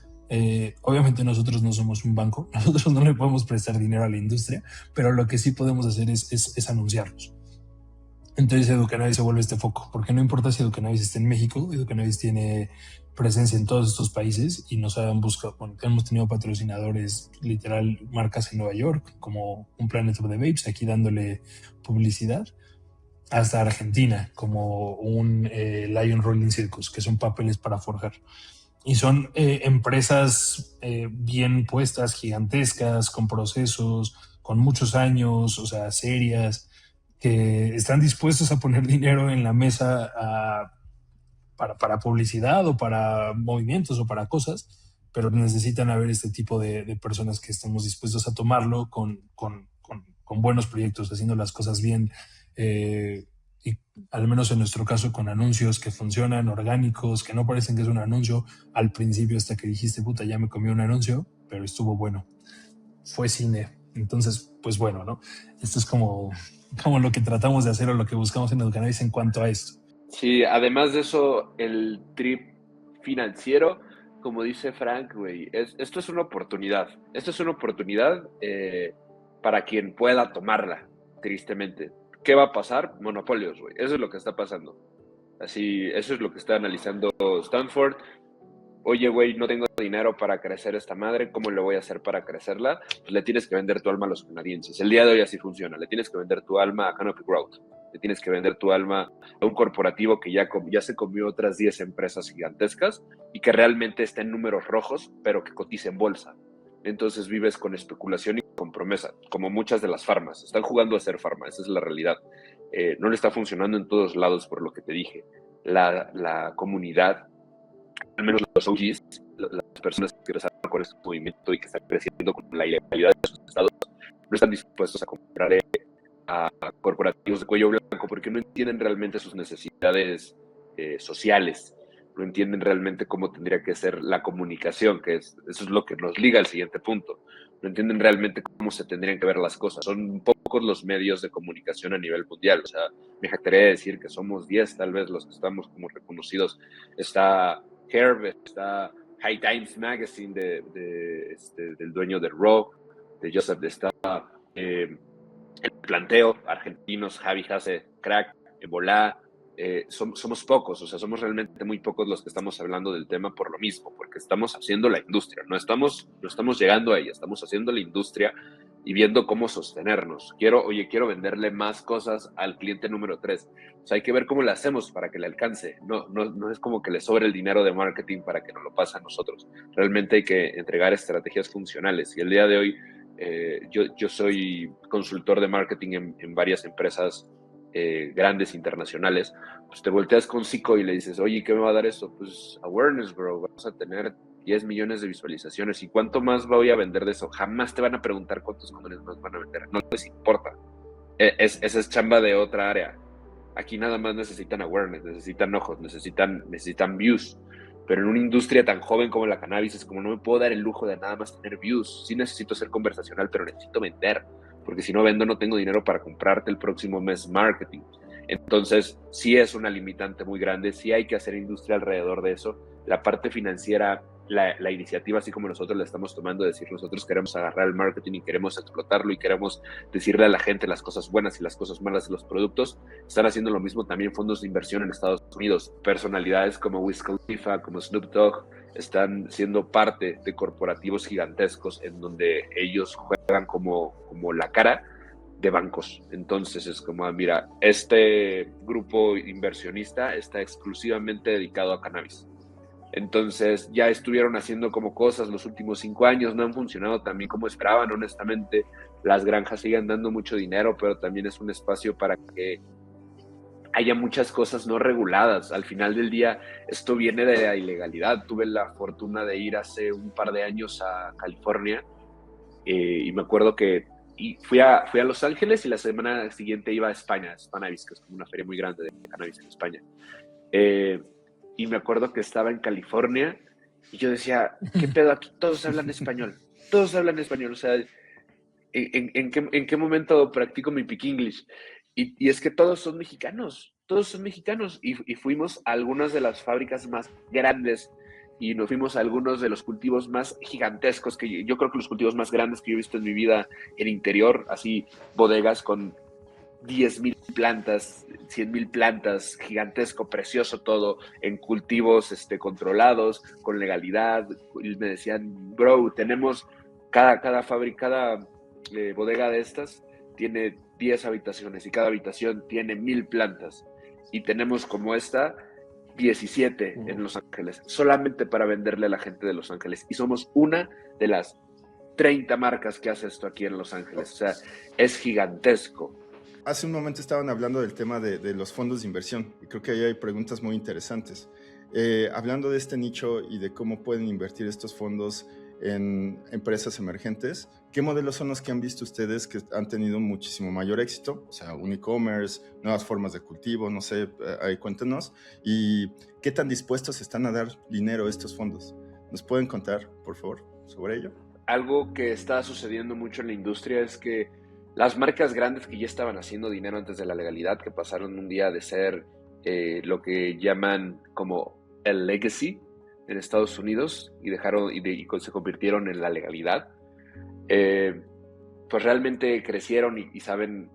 S1: obviamente nosotros no somos un banco, nosotros no le podemos prestar dinero a la industria, pero lo que sí podemos hacer es anunciarlos. Entonces Educannabis se vuelve este foco, porque no importa si Educannabis está en México, Educannabis tiene presencia en todos estos países y nos han buscado, bueno, hemos tenido patrocinadores, literal, marcas en Nueva York, como un Planet of the Vapes, aquí dándole publicidad, hasta Argentina, como un Lion Rolling Circus, que son papeles para forjar. Y son empresas bien puestas, gigantescas, con procesos, con muchos años, o sea, serias, que están dispuestos a poner dinero en la mesa para publicidad o para movimientos o para cosas, pero necesitan haber este tipo de personas que estemos dispuestos a tomarlo con buenos proyectos, haciendo las cosas bien, y al menos en nuestro caso con anuncios que funcionan, orgánicos, que no parecen que es un anuncio al principio hasta que dijiste, puta, ya me comí un anuncio, pero estuvo bueno. Fue cine. Entonces, pues bueno, ¿no? Esto es como lo que tratamos de hacer o lo que buscamos en Educannabis en cuanto a esto.
S4: Sí, además de eso, el trip financiero, como dice Frank, güey, esto es una oportunidad. Esto es una oportunidad para quien pueda tomarla, tristemente. ¿Qué va a pasar? Monopolios, güey. Eso es lo que está pasando. Así, eso es lo que está analizando Stanford. Oye, güey, no tengo dinero para crecer esta madre, ¿cómo le voy a hacer para crecerla? Pues le tienes que vender tu alma a los canadienses. El día de hoy así funciona. Le tienes que vender tu alma a Canopy Growth. Le tienes que vender tu alma a un corporativo que ya se comió otras 10 empresas gigantescas y que realmente está en números rojos, pero que cotiza en bolsa. Entonces vives con especulación y con promesa, como muchas de las farmas. Están jugando a ser farma, esa es la realidad. No le está funcionando en todos lados por lo que te dije. La comunidad, al menos los OGs, las personas que ingresaron con este movimiento y que están creciendo con la ilegalidad de sus estados, no están dispuestos a comprar a corporativos de cuello blanco porque no entienden realmente sus necesidades sociales, no entienden realmente cómo tendría que ser la comunicación, eso es lo que nos liga al siguiente punto. No entienden realmente cómo se tendrían que ver las cosas. Son pocos los medios de comunicación a nivel mundial. O sea, me jactaría de decir que somos 10 tal vez los que estamos como reconocidos. Está Herb, está High Times Magazine del dueño de Raw, de Joseph, está el planteo, argentinos, Javi Hace, Crack, Ebola, somos pocos, o sea, somos realmente muy pocos los que estamos hablando del tema por lo mismo, porque estamos haciendo la industria, no estamos llegando a ella, estamos haciendo la industria y viendo cómo sostenernos. Quiero venderle más cosas al cliente número 3. O sea, hay que ver cómo le hacemos para que le alcance. No es como que le sobre el dinero de marketing para que nos lo pase a nosotros. Realmente hay que entregar estrategias funcionales. Y el día de hoy, yo soy consultor de marketing en varias empresas grandes internacionales. Pues te volteas con Zico y le dices, oye, ¿qué me va a dar esto? Pues awareness, bro. Vas a tener 10 millones de visualizaciones. ¿Y cuánto más voy a vender de eso? Jamás te van a preguntar cuántos condones más van a vender. No les importa. Esa es chamba de otra área. Aquí nada más necesitan awareness, necesitan ojos, necesitan views. Pero en una industria tan joven como la cannabis es como no me puedo dar el lujo de nada más tener views. Sí necesito ser conversacional, pero necesito vender. Porque si no vendo no tengo dinero para comprarte el próximo mes marketing. Entonces sí es una limitante muy grande, sí hay que hacer industria alrededor de eso. La parte financiera, la iniciativa, así como nosotros la estamos tomando, decir nosotros queremos agarrar el marketing y queremos explotarlo y queremos decirle a la gente las cosas buenas y las cosas malas de los productos, están haciendo lo mismo también fondos de inversión en Estados Unidos. Personalidades como Wiz Khalifa, como Snoop Dogg, están siendo parte de corporativos gigantescos en donde ellos juegan como la cara de bancos. Entonces es como, mira, este grupo inversionista está exclusivamente dedicado a cannabis. Entonces ya estuvieron haciendo como cosas los últimos 5 años, no han funcionado tan bien como esperaban, honestamente. Las granjas siguen dando mucho dinero, pero también es un espacio para que haya muchas cosas no reguladas. Al final del día, esto viene de la ilegalidad. Tuve la fortuna de ir hace un par de años a California y me acuerdo que fui a Los Ángeles y la semana siguiente iba a España, Spannabis, que es como una feria muy grande de cannabis en España. Y me acuerdo que estaba en California y yo decía, ¿qué pedo? Aquí todos hablan español. Todos hablan español. O sea, ¿en qué momento practico mi Peak English? Y es que todos son mexicanos. Todos son mexicanos. Y fuimos a algunas de las fábricas más grandes y nos fuimos a algunos de los cultivos más gigantescos, que yo creo que los cultivos más grandes que yo he visto en mi vida en interior, así bodegas con 10,000 plantas, 100,000 plantas, gigantesco, precioso todo, en cultivos controlados, con legalidad. Y me decían, bro, tenemos cada fábrica, cada bodega de estas tiene 10 habitaciones y cada habitación tiene 1,000 plantas. Y tenemos como esta 17 en Los Ángeles, solamente para venderle a la gente de Los Ángeles. Y somos una de las 30 marcas que hace esto aquí en Los Ángeles. O sea, es gigantesco.
S2: Hace un momento estaban hablando del tema de los fondos de inversión y creo que ahí hay preguntas muy interesantes. Hablando de este nicho y de cómo pueden invertir estos fondos en empresas emergentes, ¿qué modelos son los que han visto ustedes que han tenido muchísimo mayor éxito? O sea, un e-commerce, nuevas formas de cultivo, no sé, ahí cuéntenos. ¿Y qué tan dispuestos están a dar dinero a estos fondos? ¿Nos pueden contar, por favor, sobre ello?
S4: Algo que está sucediendo mucho en la industria es que las marcas grandes que ya estaban haciendo dinero antes de la legalidad, que pasaron un día de ser lo que llaman como el legacy en Estados Unidos y se convirtieron en la legalidad, pues realmente crecieron y saben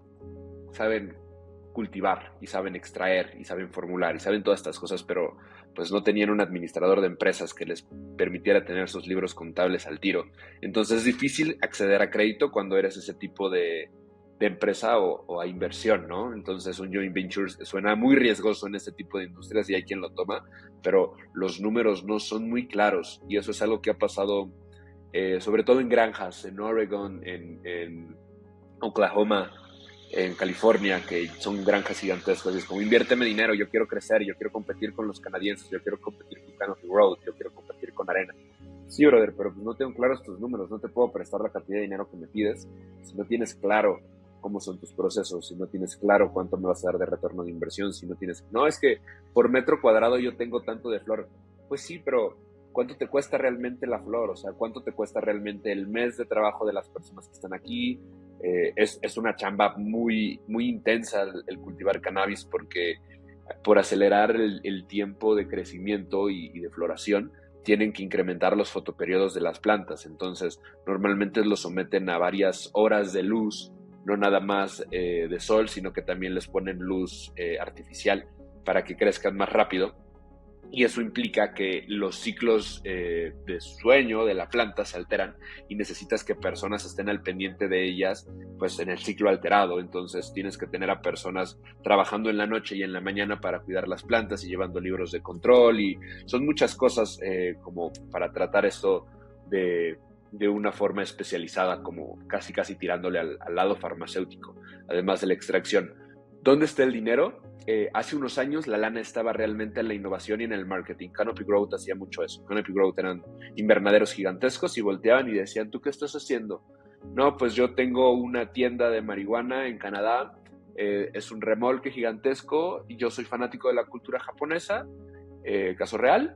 S4: cultivar y saben extraer y saben formular y saben todas estas cosas, pero pues no tenían un administrador de empresas que les permitiera tener sus libros contables al tiro. Entonces es difícil acceder a crédito cuando eres ese tipo de empresa o a inversión, ¿no? Entonces un joint venture suena muy riesgoso en este tipo de industrias y hay quien lo toma, pero los números no son muy claros y eso es algo que ha pasado sobre todo en granjas, en Oregon, en Oklahoma, en California, que son granjas gigantescas. Es como, inviérteme dinero, yo quiero crecer, yo quiero competir con los canadienses, yo quiero competir con Canopy Road, yo quiero competir con Arena. Sí, brother, pero pues no tengo claros tus números, no te puedo prestar la cantidad de dinero que me pides si no tienes claro cómo son tus procesos, si no tienes claro cuánto me vas a dar de retorno de inversión, si no tienes... No, es que por metro cuadrado yo tengo tanto de flor. Pues sí, pero ¿cuánto te cuesta realmente la flor? O sea, ¿cuánto te cuesta realmente el mes de trabajo de las personas que están aquí? Es una chamba muy, muy intensa el cultivar cannabis porque por acelerar el tiempo de crecimiento y de floración tienen que incrementar los fotoperiodos de las plantas. Entonces, normalmente los someten a varias horas de luz, no nada más de sol, sino que también les ponen luz artificial para que crezcan más rápido. Y eso implica que los ciclos de sueño de la planta se alteran y necesitas que personas estén al pendiente de ellas, pues en el ciclo alterado. Entonces tienes que tener a personas trabajando en la noche y en la mañana para cuidar las plantas y llevando libros de control, y son muchas cosas como para tratar esto de una forma especializada, como casi tirándole al lado farmacéutico, además de la extracción. ¿Dónde está el dinero? Hace unos años la lana estaba realmente en la innovación y en el marketing. Canopy Growth hacía mucho eso. Canopy Growth eran invernaderos gigantescos y volteaban y decían, ¿tú qué estás haciendo? No, pues yo tengo una tienda de marihuana en Canadá, es un remolque gigantesco y yo soy fanático de la cultura japonesa, caso real,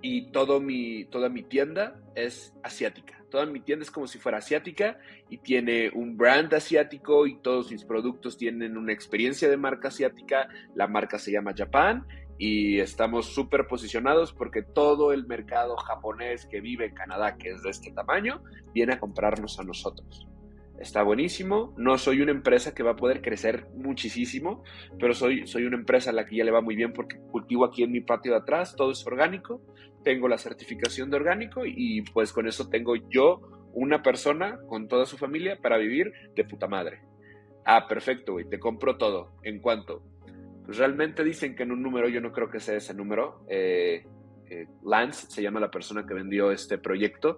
S4: y toda mi tienda es asiática. Toda mi tienda es como si fuera asiática y tiene un brand asiático y todos mis productos tienen una experiencia de marca asiática. La marca se llama Japan y estamos súper posicionados porque todo el mercado japonés que vive en Canadá, que es de este tamaño, viene a comprarnos a nosotros. Está buenísimo. No soy una empresa que va a poder crecer muchísimo, pero soy una empresa a la que ya le va muy bien porque cultivo aquí en mi patio de atrás, todo es orgánico, tengo la certificación de orgánico y pues con eso tengo yo una persona con toda su familia para vivir de puta madre. Ah, perfecto, güey, te compro todo. ¿En cuánto? Pues realmente dicen que en un número, yo no creo que sea ese número. Lance se llama la persona que vendió este proyecto.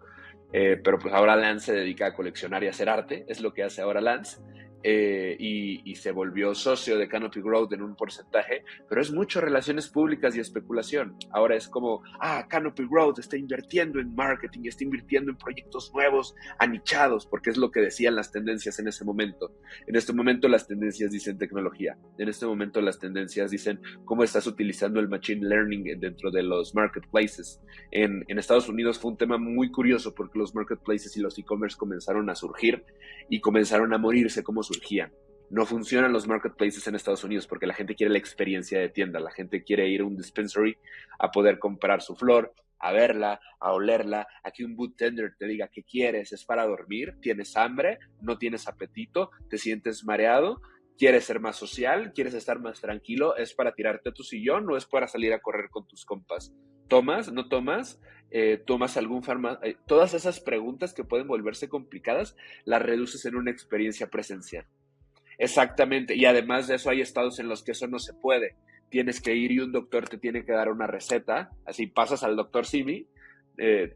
S4: Pero pues ahora Lance se dedica a coleccionar y a hacer arte, es lo que hace ahora Lance, y se volvió socio de Canopy Growth en un porcentaje, pero es mucho relaciones públicas y especulación. Ahora es como, Canopy Growth está invirtiendo en marketing, está invirtiendo en proyectos nuevos, anichados, porque es lo que decían las tendencias en ese momento. En este momento las tendencias dicen tecnología, en este momento las tendencias dicen cómo estás utilizando el machine learning dentro de los marketplaces. En Estados Unidos fue un tema muy curioso porque los marketplaces y los e-commerce comenzaron a surgir y comenzaron a morirse como surgían. No funcionan los marketplaces en Estados Unidos porque la gente quiere la experiencia de tienda, la gente quiere ir a un dispensary a poder comprar su flor, a verla, a olerla, a que un boot tender te diga qué quieres, es para dormir, tienes hambre, no tienes apetito, te sientes mareado, quieres ser más social, quieres estar más tranquilo, es para tirarte a tu sillón, no es para salir a correr con tus compas. ¿Tomas? ¿No tomas? ¿Tomas algún fármaco? Todas esas preguntas que pueden volverse complicadas, las reduces en una experiencia presencial. Exactamente, y además de eso hay estados en los que eso no se puede. Tienes que ir y un doctor te tiene que dar una receta, así pasas al doctor Simi,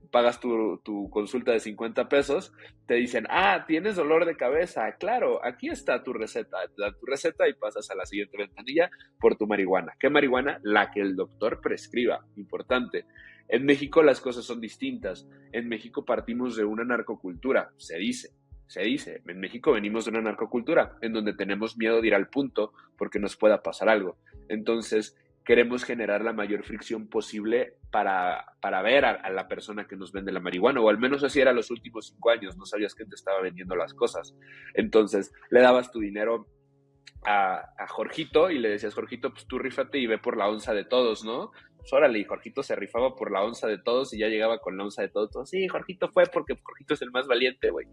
S4: pagas tu consulta de 50 pesos, te dicen, tienes dolor de cabeza, claro, aquí está tu receta, te dan tu receta y pasas a la siguiente ventanilla por tu marihuana. ¿Qué marihuana? La que el doctor prescriba, importante. En México las cosas son distintas, en México partimos de una narcocultura, se dice, en México venimos de una narcocultura en donde tenemos miedo de ir al punto porque nos pueda pasar algo, entonces queremos generar la mayor fricción posible para ver a la persona que nos vende la marihuana, o al menos así era los últimos 5 años, no sabías quién te estaba vendiendo las cosas. Entonces le dabas tu dinero a Jorgito y le decías, Jorgito, pues tú rífate y ve por la onza de todos, ¿no? Pues órale, y Jorgito se rifaba por la onza de todos y ya llegaba con la onza de todos. Sí, Jorgito fue porque Jorgito es el más valiente, güey.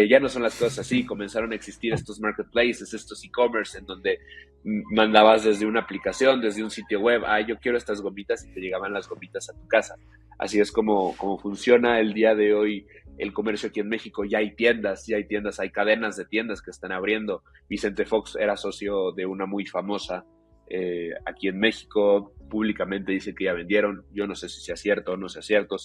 S4: Ya no son las cosas así, comenzaron a existir estos marketplaces, estos e-commerce en donde mandabas desde una aplicación, desde un sitio web, yo quiero estas gomitas y te llegaban las gomitas a tu casa. Así es como funciona el día de hoy el comercio aquí en México. Ya hay tiendas, hay cadenas de tiendas que están abriendo. Vicente Fox era socio de una muy famosa aquí en México, públicamente dice que ya vendieron, yo no sé si sea cierto o no sea cierto,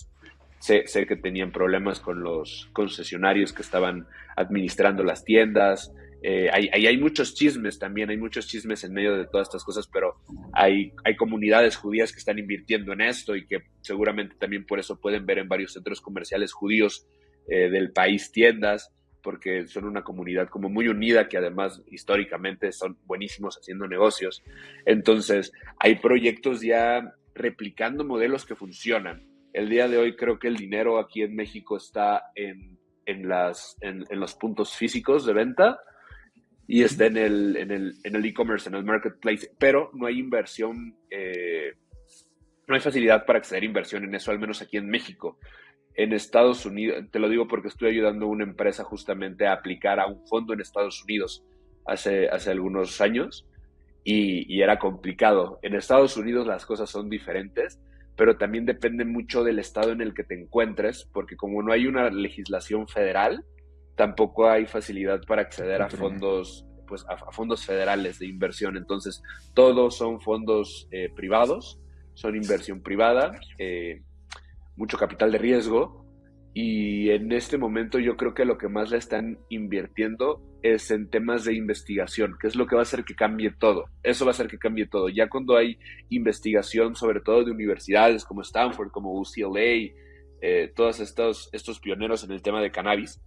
S4: sé que tenían problemas con los concesionarios que estaban administrando las tiendas, hay muchos chismes también, hay muchos chismes en medio de todas estas cosas, pero hay comunidades judías que están invirtiendo en esto y que seguramente también por eso pueden ver en varios centros comerciales judíos del país tiendas, porque son una comunidad como muy unida, que además históricamente son buenísimos haciendo negocios. Entonces, hay proyectos ya replicando modelos que funcionan. El día de hoy creo que el dinero aquí en México está en los puntos físicos de venta y está en el e-commerce, en el marketplace, pero no hay inversión, no hay facilidad para acceder a inversión en eso, al menos aquí en México. En Estados Unidos, te lo digo porque estoy ayudando a una empresa justamente a aplicar a un fondo en Estados Unidos hace algunos años y era complicado. En Estados Unidos las cosas son diferentes, pero también depende mucho del estado en el que te encuentres, porque como no hay una legislación federal, tampoco hay facilidad para acceder a fondos, pues a fondos federales de inversión. Entonces, todos son fondos privados, son inversión privada, mucho capital de riesgo y en este momento yo creo que lo que más le están invirtiendo es en temas de investigación, que es lo que va a hacer que cambie todo. Eso va a hacer que cambie todo. Ya cuando hay investigación, sobre todo de universidades como Stanford, como UCLA, todos estos pioneros en el tema de cannabis,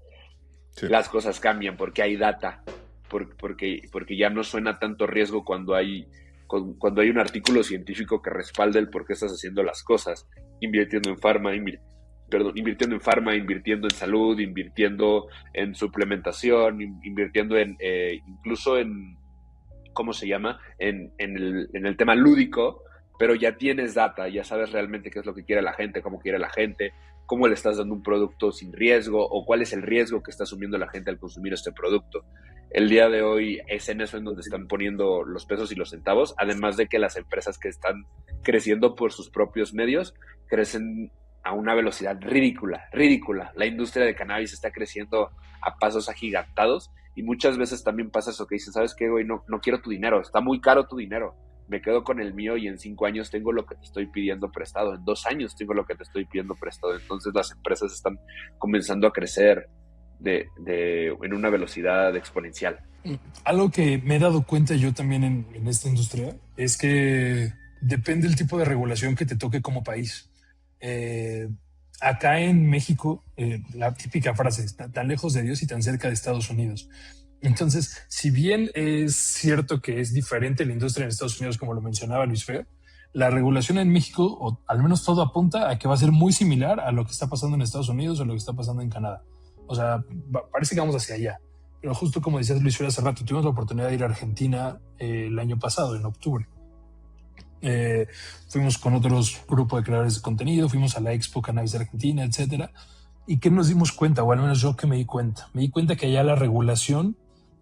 S2: Sí.
S4: las cosas cambian porque hay data, porque ya no suena tanto riesgo cuando hay un artículo científico que respalda el por qué estás haciendo las cosas, invirtiendo en farma, invirtiendo en salud, invirtiendo en suplementación, invirtiendo incluso en, ¿cómo se llama? En el tema lúdico, pero ya tienes data, ya sabes realmente qué es lo que quiere la gente, cómo quiere la gente, cómo le estás dando un producto sin riesgo o cuál es el riesgo que está asumiendo la gente al consumir este producto. El día de hoy es en eso en donde están poniendo los pesos y los centavos, además de que las empresas que están creciendo por sus propios medios crecen a una velocidad ridícula. La industria de cannabis está creciendo a pasos agigantados y muchas veces también pasa eso que dicen, ¿sabes qué, güey? No quiero tu dinero, está muy caro tu dinero. Me quedo con el mío y en 5 años tengo lo que te estoy pidiendo prestado, en 2 años tengo lo que te estoy pidiendo prestado. Entonces las empresas están comenzando a crecer en una velocidad exponencial.
S1: Algo que me he dado cuenta yo también en esta industria es que depende del tipo de regulación que te toque como país. Acá en México, la típica frase, tan lejos de Dios y tan cerca de Estados Unidos. Entonces, si bien es cierto que es diferente la industria en Estados Unidos, como lo mencionaba Luis Fer, la regulación en México, o al menos todo apunta a que va a ser muy similar a lo que está pasando en Estados Unidos o lo que está pasando en Canadá. O sea, parece que vamos hacia allá. Pero justo como decías Luis Fer hace rato, tuvimos la oportunidad de ir a Argentina el año pasado, en octubre. Fuimos con otros grupos de creadores de contenido, fuimos a la Expo Cannabis de Argentina, etcétera. ¿Y qué nos dimos cuenta? O al menos yo que me di cuenta. Me di cuenta que allá la regulación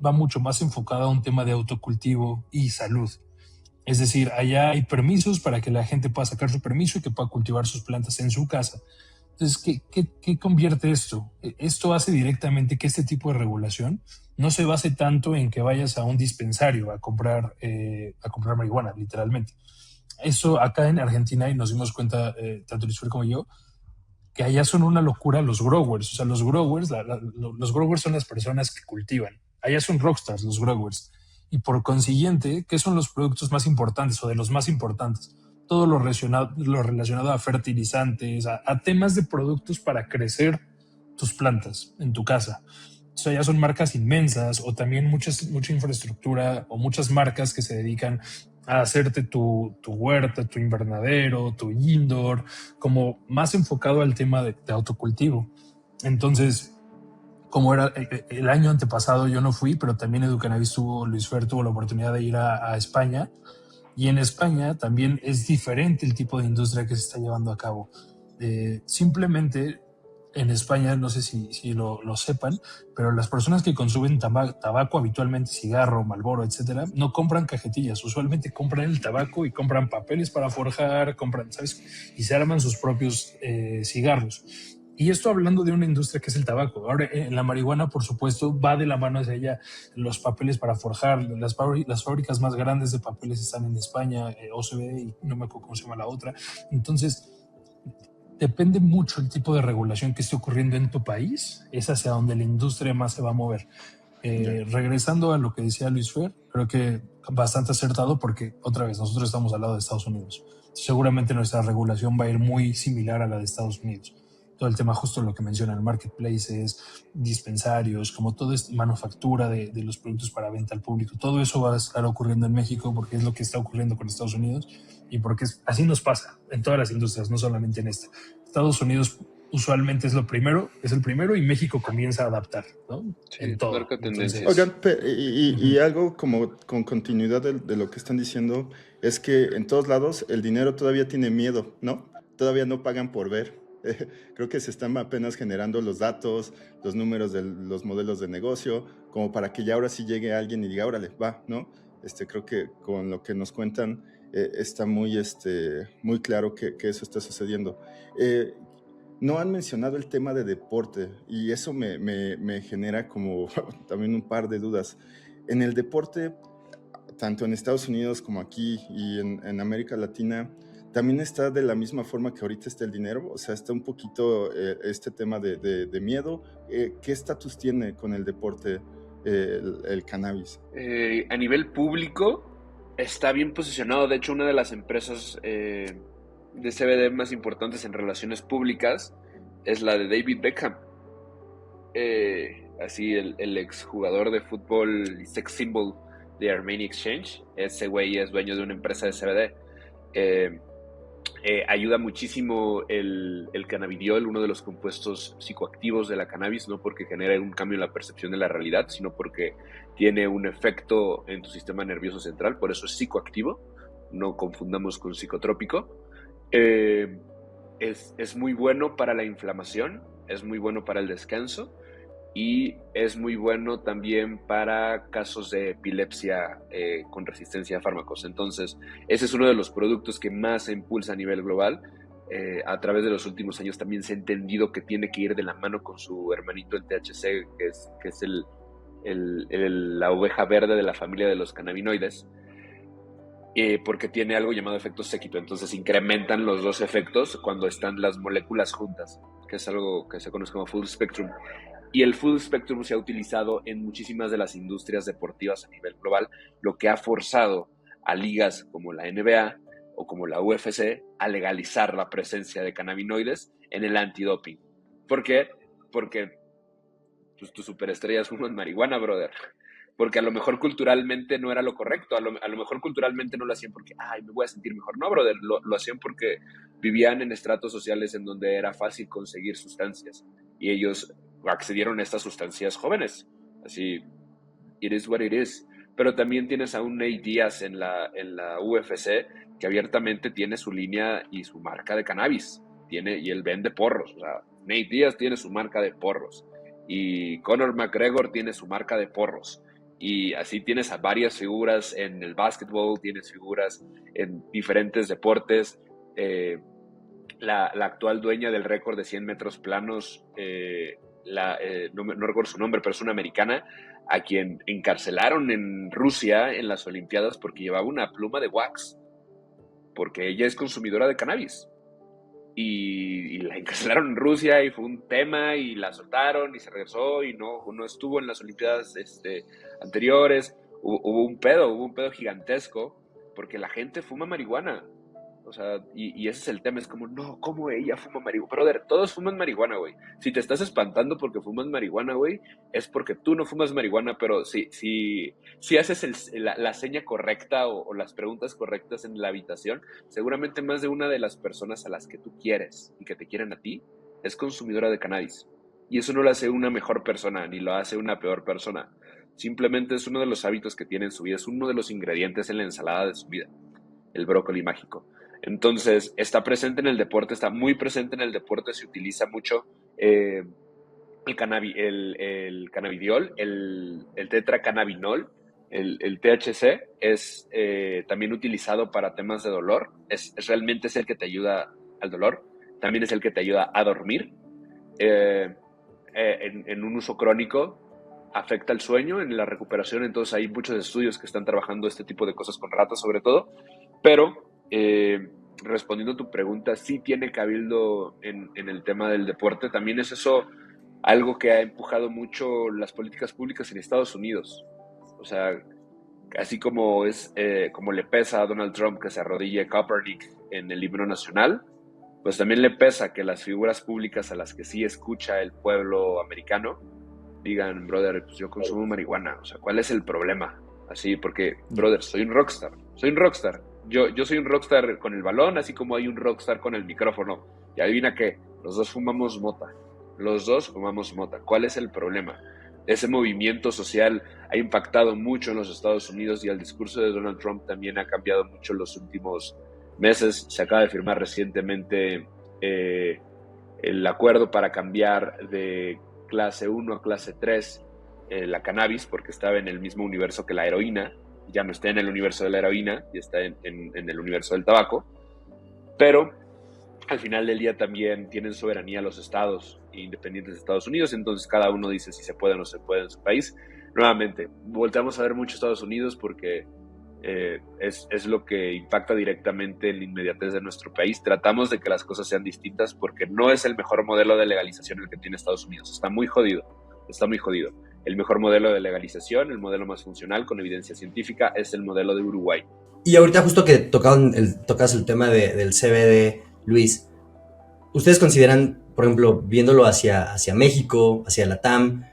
S1: va mucho más enfocada a un tema de autocultivo y salud. Es decir, allá hay permisos para que la gente pueda sacar su permiso y que pueda cultivar sus plantas en su casa. Entonces, ¿qué convierte esto? Esto hace directamente que este tipo de regulación no se base tanto en que vayas a un dispensario a comprar marihuana, literalmente. Eso acá en Argentina, y nos dimos cuenta, tanto Luis Fer como yo, que allá son una locura los growers. O sea, los growers, los growers son las personas que cultivan. Allá son rockstars los growers. Y por consiguiente, ¿qué son los productos más importantes o de los más importantes? Todo lo relacionado a fertilizantes, a temas de productos para crecer tus plantas en tu casa. O sea, ya son marcas inmensas o también mucha infraestructura o muchas marcas que se dedican a hacerte tu huerta, tu invernadero, tu indoor, como más enfocado al tema de autocultivo. Entonces, como era el año antepasado, yo no fui, pero también Educannabis Luis Fer tuvo la oportunidad de ir a España. Y en España también es diferente el tipo de industria que se está llevando a cabo. Simplemente en España, no sé si lo sepan, pero las personas que consumen tabaco habitualmente, cigarro, Marlboro, etcétera, no compran cajetillas. Usualmente compran el tabaco y compran papeles para forjar, ¿sabes? Y se arman sus propios cigarros. Y esto hablando de una industria que es el tabaco. Ahora, en la marihuana, por supuesto, va de la mano hacia allá. Los papeles para forjar, las fábricas más grandes de papeles están en España, OCB y no me acuerdo cómo se llama la otra. Entonces, depende mucho el tipo de regulación que esté ocurriendo en tu país, es hacia donde la industria más se va a mover. Regresando a lo que decía Luis Fer, creo que bastante acertado porque, otra vez, nosotros estamos al lado de Estados Unidos. Seguramente nuestra regulación va a ir muy similar a la de Estados Unidos. Todo el tema justo lo que mencionan, marketplaces, dispensarios, como todo es manufactura de los productos para venta al público. Todo eso va a estar ocurriendo en México porque es lo que está ocurriendo con Estados Unidos y porque así nos pasa en todas las industrias, no solamente en esta. Estados Unidos usualmente es el primero y México comienza a adaptar, ¿no?
S4: Sí,
S1: en todo.
S4: marca tendencias.
S2: Oigan, y algo como con continuidad de lo que están diciendo es que en todos lados el dinero todavía tiene miedo, ¿no? Todavía no pagan por ver. Creo que se están apenas generando los datos, los números de los modelos de negocio, como para que ya ahora sí llegue alguien y diga, órale, va, ¿no? Creo que con lo que nos cuentan está muy claro que eso está sucediendo. No han mencionado el tema de deporte y eso me genera como también un par de dudas. En el deporte, tanto en Estados Unidos como aquí y en América Latina, también está de la misma forma que ahorita está el dinero, o sea, está un poquito este tema de miedo. ¿Qué estatus tiene con el deporte el cannabis?
S4: A nivel público está bien posicionado. De hecho, una de las empresas de CBD más importantes en relaciones públicas es la de David Beckham. Así el exjugador de fútbol y sex symbol de Armenia Exchange. Ese güey es dueño de una empresa de CBD. Ayuda muchísimo el cannabidiol, uno de los compuestos psicoactivos de la cannabis, no porque genere un cambio en la percepción de la realidad, sino porque tiene un efecto en tu sistema nervioso central, por eso es psicoactivo, no confundamos con psicotrópico. Es muy bueno para la inflamación, es muy bueno para el descanso y es muy bueno también para casos de epilepsia con resistencia a fármacos. Entonces, ese es uno de los productos que más se impulsa a nivel global. A través de los últimos años también se ha entendido que tiene que ir de la mano con su hermanito el THC, que es la oveja verde de la familia de los cannabinoides, porque tiene algo llamado efecto séquito. Entonces incrementan los dos efectos cuando están las moléculas juntas, que es algo que se conoce como full spectrum. Y el full spectrum se ha utilizado en muchísimas de las industrias deportivas a nivel global, lo que ha forzado a ligas como la NBA o como la UFC a legalizar la presencia de cannabinoides en el antidoping. ¿Por qué? Porque pues, tus superestrellas fuman marihuana, brother. Porque a lo mejor culturalmente no era lo correcto, a lo mejor culturalmente no lo hacían porque, ay, me voy a sentir mejor. No, brother, lo hacían porque vivían en estratos sociales en donde era fácil conseguir sustancias y ellos accedieron a estas sustancias jóvenes. Así, it is what it is. Pero también tienes a un Nate Diaz en la UFC que abiertamente tiene su línea y su marca de cannabis. Y él vende porros. O sea, Nate Diaz tiene su marca de porros. Y Conor McGregor tiene su marca de porros. Y así tienes a varias figuras en el básquetbol, tienes figuras en diferentes deportes. La actual dueña del récord de 100 metros planos, no recuerdo su nombre, pero es una americana, a quien encarcelaron en Rusia en las Olimpiadas porque llevaba una pluma de wax, porque ella es consumidora de cannabis. Y la encarcelaron en Rusia y fue un tema y la soltaron y se regresó y no estuvo en las Olimpiadas anteriores. Hubo un pedo gigantesco porque la gente fuma marihuana. O sea, y ese es el tema, es como, no, ¿cómo ella fuma marihuana? Brother, todos fuman marihuana, güey. Si te estás espantando porque fumas marihuana, güey, es porque tú no fumas marihuana, pero si haces la seña correcta o las preguntas correctas en la habitación, seguramente más de una de las personas a las que tú quieres y que te quieren a ti es consumidora de cannabis. Y eso no lo hace una mejor persona, ni lo hace una peor persona. Simplemente es uno de los hábitos que tiene en su vida, es uno de los ingredientes en la ensalada de su vida, el brócoli mágico. Entonces, está presente en el deporte, está muy presente en el deporte, se utiliza mucho el cannabidiol, el tetracannabinol, el THC es también utilizado para temas de dolor, realmente es el que te ayuda al dolor, también es el que te ayuda a dormir, en un uso crónico afecta el sueño, en la recuperación. Entonces hay muchos estudios que están trabajando este tipo de cosas con ratas sobre todo, pero respondiendo a tu pregunta, sí tiene cabildo en el tema del deporte. También es eso algo que ha empujado mucho las políticas públicas en Estados Unidos. O sea, así como como le pesa a Donald Trump que se arrodille Kaepernick en el himno nacional, pues también le pesa que las figuras públicas a las que sí escucha el pueblo americano digan, brother, pues yo consumo marihuana. O sea, ¿cuál es el problema? Así, porque, brother, soy un rockstar. Yo soy un rockstar con el balón, así como hay un rockstar con el micrófono. Y adivina qué, los dos fumamos mota. ¿Cuál es el problema? Ese movimiento social ha impactado mucho en los Estados Unidos y el discurso de Donald Trump también ha cambiado mucho en los últimos meses. Se acaba de firmar recientemente el acuerdo para cambiar de clase 1 a clase 3 la cannabis, porque estaba en el mismo universo que la heroína. Ya no está en el universo de la heroína, ya está en el universo del tabaco, pero al final del día también tienen soberanía los estados independientes de Estados Unidos, entonces cada uno dice si se puede o no se puede en su país. Nuevamente, volteamos a ver mucho Estados Unidos porque es lo que impacta directamente en la inmediatez de nuestro país. Tratamos de que las cosas sean distintas porque no es el mejor modelo de legalización el que tiene Estados Unidos. Está muy jodido. El mejor modelo de legalización, el modelo más funcional con evidencia científica, es el modelo de Uruguay.
S3: Y ahorita justo que tocas el tema del CBD, Luis, ¿ustedes consideran, por ejemplo, viéndolo hacia México, hacia la TAM,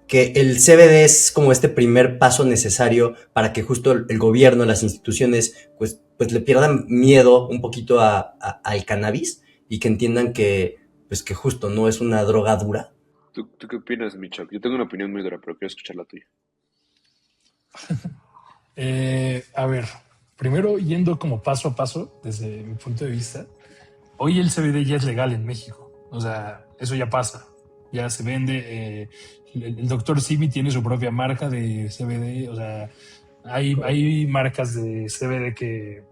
S3: que el CBD es como este primer paso necesario para que justo el gobierno, las instituciones, pues le pierdan miedo un poquito al cannabis y que entiendan que justo no es una droga dura?
S4: ¿Tú qué opinas, Micho? Yo tengo una opinión muy dura, pero quiero escuchar la tuya.
S1: A ver, primero yendo como paso a paso, desde mi punto de vista, hoy el CBD ya es legal en México. O sea, eso ya pasa. Ya se vende. El Dr. Simi tiene su propia marca de CBD. O sea, hay marcas de CBD que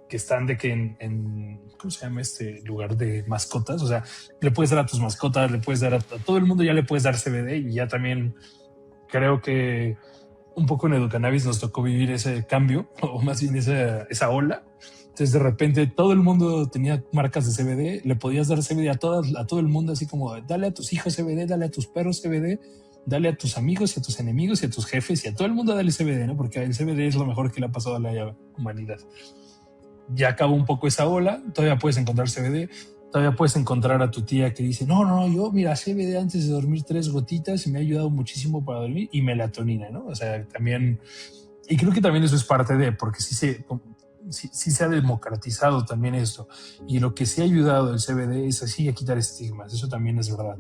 S1: están de que en ¿cómo se llama este lugar de mascotas? O sea, le puedes dar a tus mascotas, le puedes dar a todo el mundo, ya le puedes dar CBD. Y ya también creo que un poco en Educannabis nos tocó vivir ese cambio, o más bien esa ola. Entonces de repente todo el mundo tenía marcas de CBD, le podías dar CBD a todo el mundo, así como dale a tus hijos CBD, dale a tus perros CBD, dale a tus amigos y a tus enemigos y a tus jefes y a todo el mundo dale CBD, ¿no? Porque el CBD es lo mejor que le ha pasado a la humanidad. Ya acabó un poco esa ola, todavía puedes encontrar CBD, todavía puedes encontrar a tu tía que dice, no, yo mira, CBD antes de dormir 3 gotitas y me ha ayudado muchísimo para dormir, y melatonina, ¿no? O sea, también, y creo que también eso es parte de, porque sí se ha democratizado también esto, y lo que sí ha ayudado el CBD es así a quitar estigmas, eso también es verdad.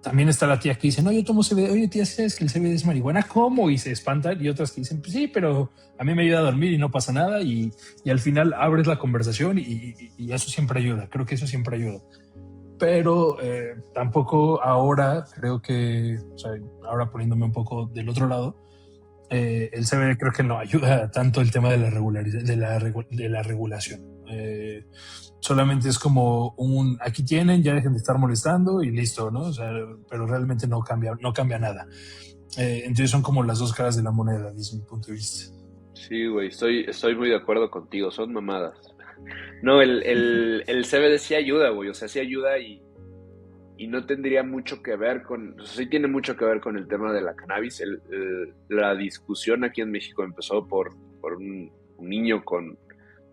S1: También está la tía que dice, no, yo tomo CBD. Oye, tía, ¿sabes que el CBD es marihuana? ¿Cómo? Y se espantan. Y otras que dicen, pues sí, pero a mí me ayuda a dormir y no pasa nada. Y al final abres la conversación y eso siempre ayuda. Creo que eso siempre ayuda. Pero tampoco ahora, creo que, o sea, ahora poniéndome un poco del otro lado, el CBD creo que no ayuda tanto el tema de la regulación. Solamente es como aquí tienen, ya dejen de estar molestando y listo, ¿no? O sea, pero realmente no cambia nada. Entonces son como las dos caras de la moneda, desde mi punto de vista.
S4: Sí, güey, estoy muy de acuerdo contigo, son mamadas. No, el CBD sí ayuda, güey, o sea, sí ayuda y no tendría mucho que ver o sea, sí tiene mucho que ver con el tema de la cannabis. La discusión aquí en México empezó por un niño con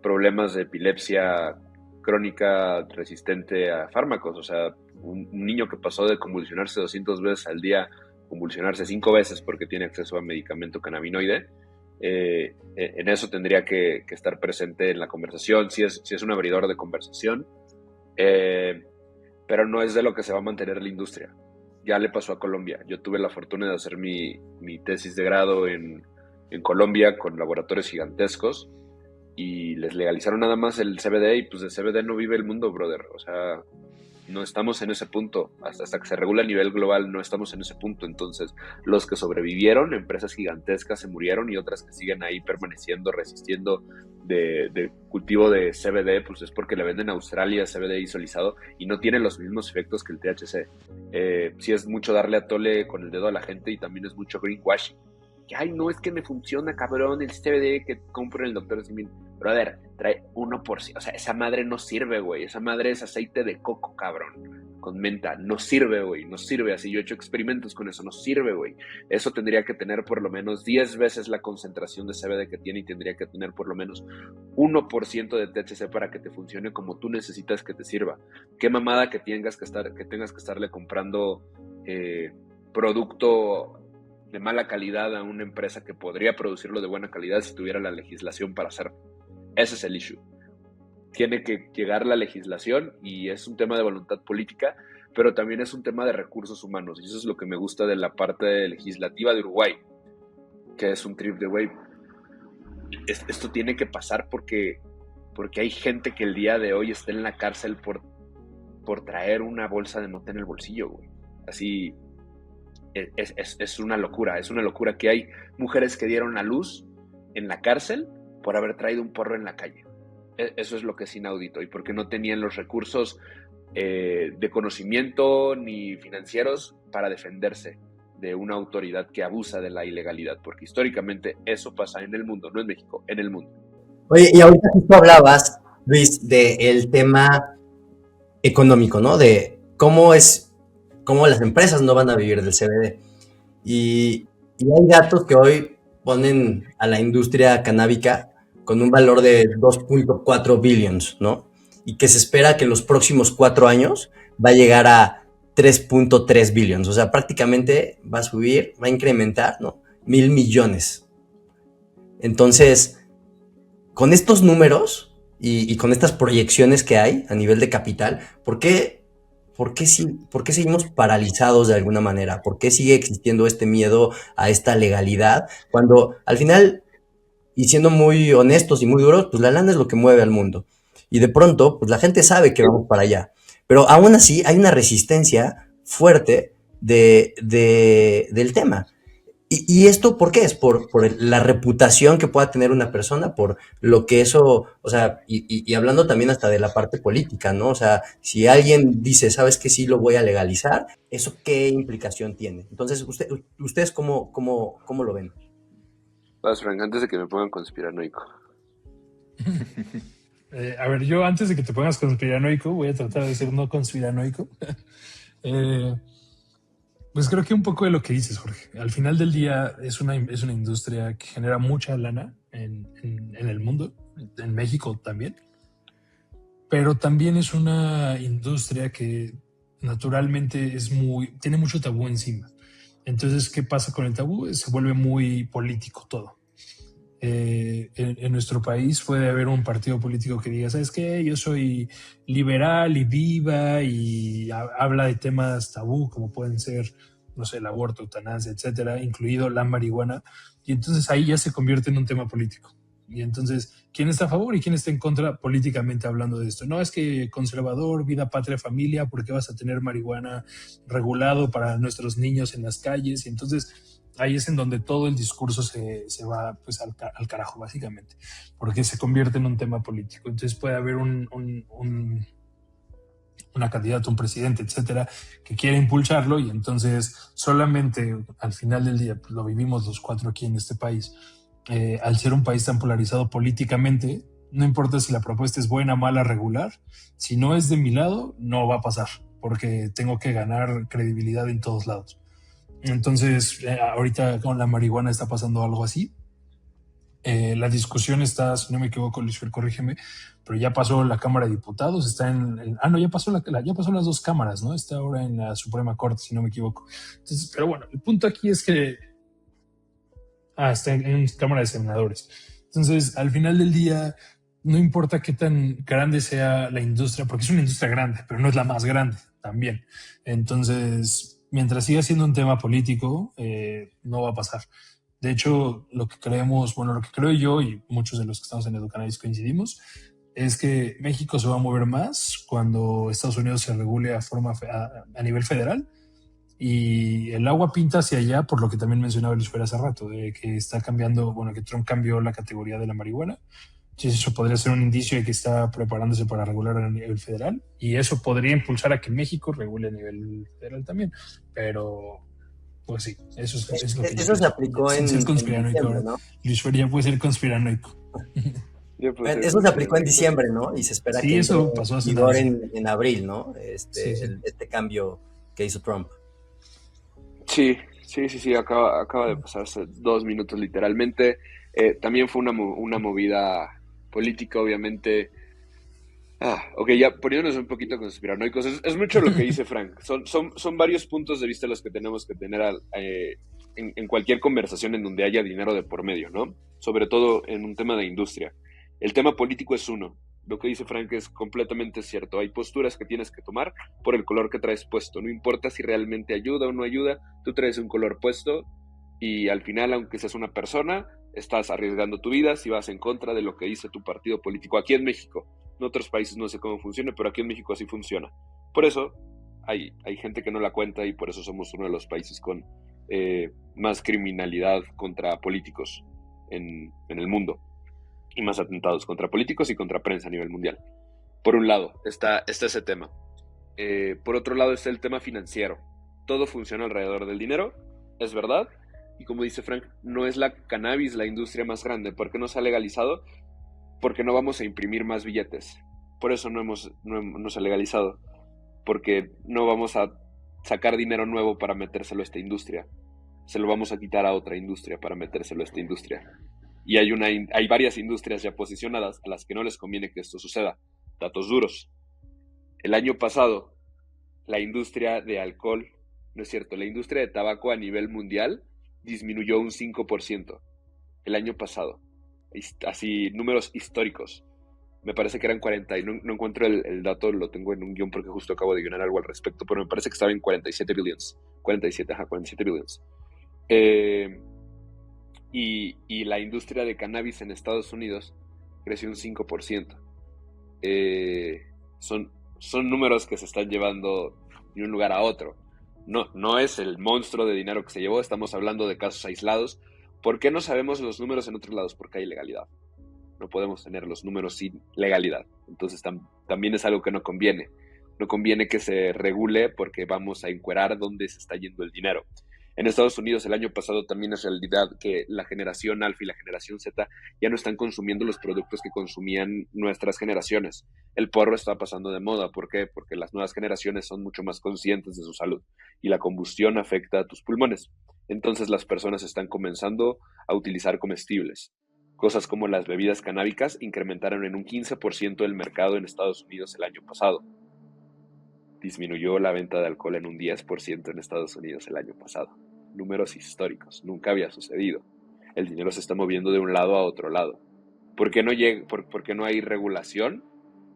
S4: problemas de epilepsia crónica resistente a fármacos, o sea, un niño que pasó de convulsionarse 200 veces al día, convulsionarse 5 veces porque tiene acceso a medicamento cannabinoide. En eso tendría que estar presente en la conversación, si es un abridor de conversación, pero no es de lo que se va a mantener la industria. Ya le pasó a Colombia. Yo tuve la fortuna de hacer mi tesis de grado en Colombia con laboratorios gigantescos y les legalizaron nada más el CBD y pues de CBD no vive el mundo, brother. O sea, no estamos en ese punto. Hasta que se regula a nivel global no estamos en ese punto. Entonces, los que sobrevivieron, empresas gigantescas se murieron y otras que siguen ahí permaneciendo, resistiendo de cultivo de CBD, pues es porque le venden a Australia CBD isolizado y no tiene los mismos efectos que el THC. Sí es mucho darle a tole con el dedo a la gente y también es mucho greenwashing. Que, ay, no, es que me funciona, cabrón, el CBD que compro en el Dr. Simi. Brother, trae 1%. O sea, esa madre no sirve, güey. Esa madre es aceite de coco, cabrón. Con menta. No sirve, güey. No sirve. Así yo he hecho experimentos con eso. No sirve, güey. Eso tendría que tener por lo menos 10 veces la concentración de CBD que tiene y tendría que tener por lo menos 1% de THC para que te funcione como tú necesitas que te sirva. Qué mamada que tengas que estarle comprando producto de mala calidad a una empresa que podría producirlo de buena calidad si tuviera la legislación para hacerlo. Ese es el issue. Tiene que llegar la legislación y es un tema de voluntad política, pero también es un tema de recursos humanos. Y eso es lo que me gusta de la parte legislativa de Uruguay, que es un trip de, güey, esto tiene que pasar porque hay gente que el día de hoy está en la cárcel por traer una bolsa de mota en el bolsillo, güey. Así... Es una locura que hay mujeres que dieron a luz en la cárcel por haber traído un porro en la calle. Eso es lo que es inaudito y porque no tenían los recursos de conocimiento ni financieros para defenderse de una autoridad que abusa de la ilegalidad, porque históricamente eso pasa en el mundo, no en México, en el mundo.
S3: Oye, y ahorita justo hablabas, Luis, del tema económico, ¿no? De cómo las empresas no van a vivir del CBD. Y hay datos que hoy ponen a la industria canábica con un valor de 2.4 billions, ¿no? Y que se espera que en los próximos 4 años va a llegar a 3.3 billions. O sea, prácticamente va a subir, va a incrementar, ¿no? 1,000 millones. Entonces, con estos números y con estas proyecciones que hay a nivel de capital, ¿por qué seguimos paralizados de alguna manera? ¿Por qué sigue existiendo este miedo a esta legalidad? Cuando al final, y siendo muy honestos y muy duros, pues la lana es lo que mueve al mundo. Y de pronto, pues la gente sabe que vamos para allá. Pero aún así hay una resistencia fuerte del tema. ¿Y esto por qué es? Por la reputación que pueda tener una persona, por lo que eso, o sea, y hablando también hasta de la parte política, ¿no? O sea, si alguien dice, ¿sabes qué? Sí lo voy a legalizar, ¿eso qué implicación tiene? Entonces, ¿ustedes cómo lo ven?
S4: Vas, Frank, antes de que me pongan conspiranoico.
S1: A ver, yo antes de que te pongas conspiranoico, voy a tratar de ser no conspiranoico. Pues creo que un poco de lo que dices, Jorge. Al final del día es una industria que genera mucha lana en el mundo, en México también. Pero también es una industria que naturalmente tiene mucho tabú encima. Entonces, ¿qué pasa con el tabú? Se vuelve muy político todo. En nuestro país puede haber un partido político que diga, ¿sabes qué? Yo soy liberal y viva y habla de temas tabú como pueden ser, no sé, el aborto, eutanasia, etcétera, incluido la marihuana. Y entonces ahí ya se convierte en un tema político. Y entonces, ¿quién está a favor y quién está en contra políticamente hablando de esto? No, es que conservador, vida, patria, familia, ¿por qué vas a tener marihuana regulado para nuestros niños en las calles? Y entonces ahí es en donde todo el discurso se va pues al carajo, básicamente, porque se convierte en un tema político. Entonces puede haber una candidata, un presidente, etcétera, que quiere impulsarlo y entonces solamente al final del día, pues lo vivimos los cuatro aquí en este país, al ser un país tan polarizado políticamente, no importa si la propuesta es buena, mala, regular, si no es de mi lado, no va a pasar, porque tengo que ganar credibilidad en todos lados. Entonces, ahorita con la marihuana está pasando algo así. La discusión está, si no me equivoco, Luis Fer, corrígeme, pero ya pasó la Cámara de Diputados, está no, ya pasó ya pasó las dos cámaras, ¿no? Está ahora en la Suprema Corte, si no me equivoco. Entonces, pero bueno, el punto aquí es que está en Cámara de Senadores. Entonces, al final del día, no importa qué tan grande sea la industria, porque es una industria grande, pero no es la más grande también. Entonces, mientras siga siendo un tema político, no va a pasar. De hecho, lo que creo yo y muchos de los que estamos en Educannabis coincidimos, es que México se va a mover más cuando Estados Unidos se regule a nivel federal y el agua pinta hacia allá, por lo que también mencionaba Luis Fer hace rato, de que está cambiando, que Trump cambió la categoría de la marihuana. Entonces eso podría ser un indicio de que está preparándose para regular a nivel federal y eso podría impulsar a que México regule a nivel federal también. Pero, pues sí, eso es lo que
S3: eso se aplicó en
S1: diciembre,
S3: ¿no?
S1: Luis Fer ya puede ser conspiranoico.
S3: Eso se aplicó en diciembre, ¿no? Y se espera que
S1: eso pasó hace
S3: vigor en abril, ¿no?
S1: Sí.
S3: Este cambio que hizo Trump.
S4: Sí, acaba de pasar hace 2 minutos literalmente. También fue una movida política, obviamente. Ok, ya poniéndonos un poquito conspiranoicos, es mucho lo que dice Frank. Son varios puntos de vista los que tenemos que tener en cualquier conversación en donde haya dinero de por medio, ¿no? Sobre todo en un tema de industria. El tema político es uno. Lo que dice Frank es completamente cierto. Hay posturas que tienes que tomar por el color que traes puesto. No importa si realmente ayuda o no ayuda, tú traes un color puesto y al final, aunque seas una persona, estás arriesgando tu vida si vas en contra de lo que dice tu partido político. Aquí en México, en otros países no sé cómo funciona, pero aquí en México así funciona. Por eso hay gente que no la cuenta y por eso somos uno de los países con más criminalidad contra políticos en el mundo. Y más atentados contra políticos y contra prensa a nivel mundial. Por un lado está ese tema. Por otro lado está el tema financiero. Todo funciona alrededor del dinero es verdad. Y como dice Frank, no es la cannabis la industria más grande. ¿Por qué no se ha legalizado? Porque no vamos a imprimir más billetes. Por eso no se ha legalizado. Porque no vamos a sacar dinero nuevo para metérselo a esta industria. Se lo vamos a quitar a otra industria para metérselo a esta industria. Y hay varias industrias ya posicionadas a las que no les conviene que esto suceda. Datos duros. El año pasado, la industria de alcohol, no es cierto, la industria de tabaco a nivel mundial disminuyó un 5% el año pasado. Así, números históricos. Me parece que eran 40, y no encuentro el dato, lo tengo en un guión porque justo acabo de guionar algo al respecto, pero me parece que estaba en 47 billions. 47 billions. Y la industria de cannabis en Estados Unidos creció un 5%. Son números que se están llevando de un lugar a otro. No es el monstruo de dinero que se llevó, estamos hablando de casos aislados. ¿Por qué no sabemos los números en otros lados? Porque hay ilegalidad. No podemos tener los números sin legalidad. Entonces también es algo que no conviene. No conviene que se regule porque vamos a encuerar dónde se está yendo el dinero. En Estados Unidos el año pasado también es realidad que la generación Alpha y la generación Z ya no están consumiendo los productos que consumían nuestras generaciones. El porro está pasando de moda. ¿Por qué? Porque las nuevas generaciones son mucho más conscientes de su salud y la combustión afecta a tus pulmones. Entonces las personas están comenzando a utilizar comestibles. Cosas como las bebidas canábicas incrementaron en un 15% el mercado en Estados Unidos el año pasado. Disminuyó la venta de alcohol en un 10% en Estados Unidos el año pasado. Números históricos, nunca había sucedido. El dinero se está moviendo de un lado a otro lado. ¿Por qué no hay regulación?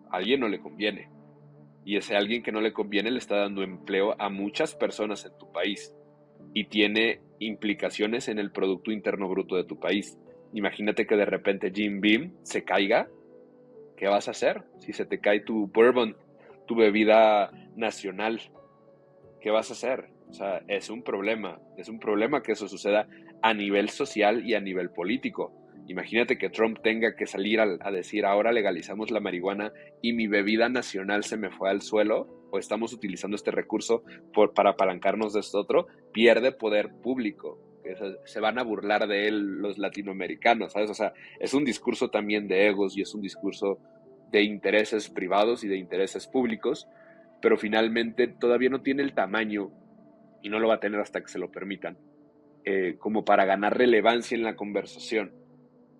S4: A alguien no le conviene. Y ese alguien que no le conviene le está dando empleo a muchas personas en tu país. Y tiene implicaciones en el Producto Interno Bruto de tu país. Imagínate que de repente Jim Beam se caiga. ¿Qué vas a hacer? Si se te cae tu bourbon, tu bebida nacional, ¿qué vas a hacer? O sea, es un problema que eso suceda a nivel social y a nivel político. Imagínate que Trump tenga que salir a decir, ahora legalizamos la marihuana y mi bebida nacional se me fue al suelo, o estamos utilizando este recurso para apalancarnos de esto otro, pierde poder público. Se van a burlar de él los latinoamericanos, ¿sabes? O sea, es un discurso también de egos y es un discurso de intereses privados y de intereses públicos, pero finalmente todavía no tiene el tamaño, y no lo va a tener hasta que se lo permitan, como para ganar relevancia en la conversación.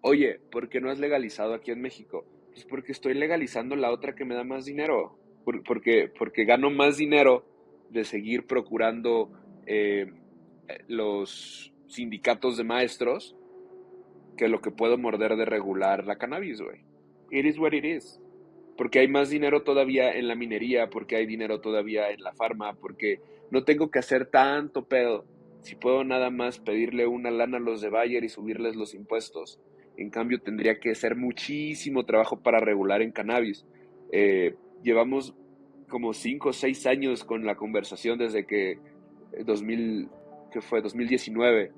S4: Oye, ¿por qué no has legalizado aquí en México? Pues porque estoy legalizando la otra que me da más dinero, porque gano más dinero de seguir procurando los sindicatos de maestros que lo que puedo morder de regular la cannabis, güey. It is what it is. Porque hay más dinero todavía en la minería, porque hay dinero todavía en la farma, porque no tengo que hacer tanto pedo. Si puedo nada más pedirle una lana a los de Bayer y subirles los impuestos. En cambio, tendría que hacer muchísimo trabajo para regular en cannabis. Llevamos como 5 o 6 años con la conversación desde que 2019,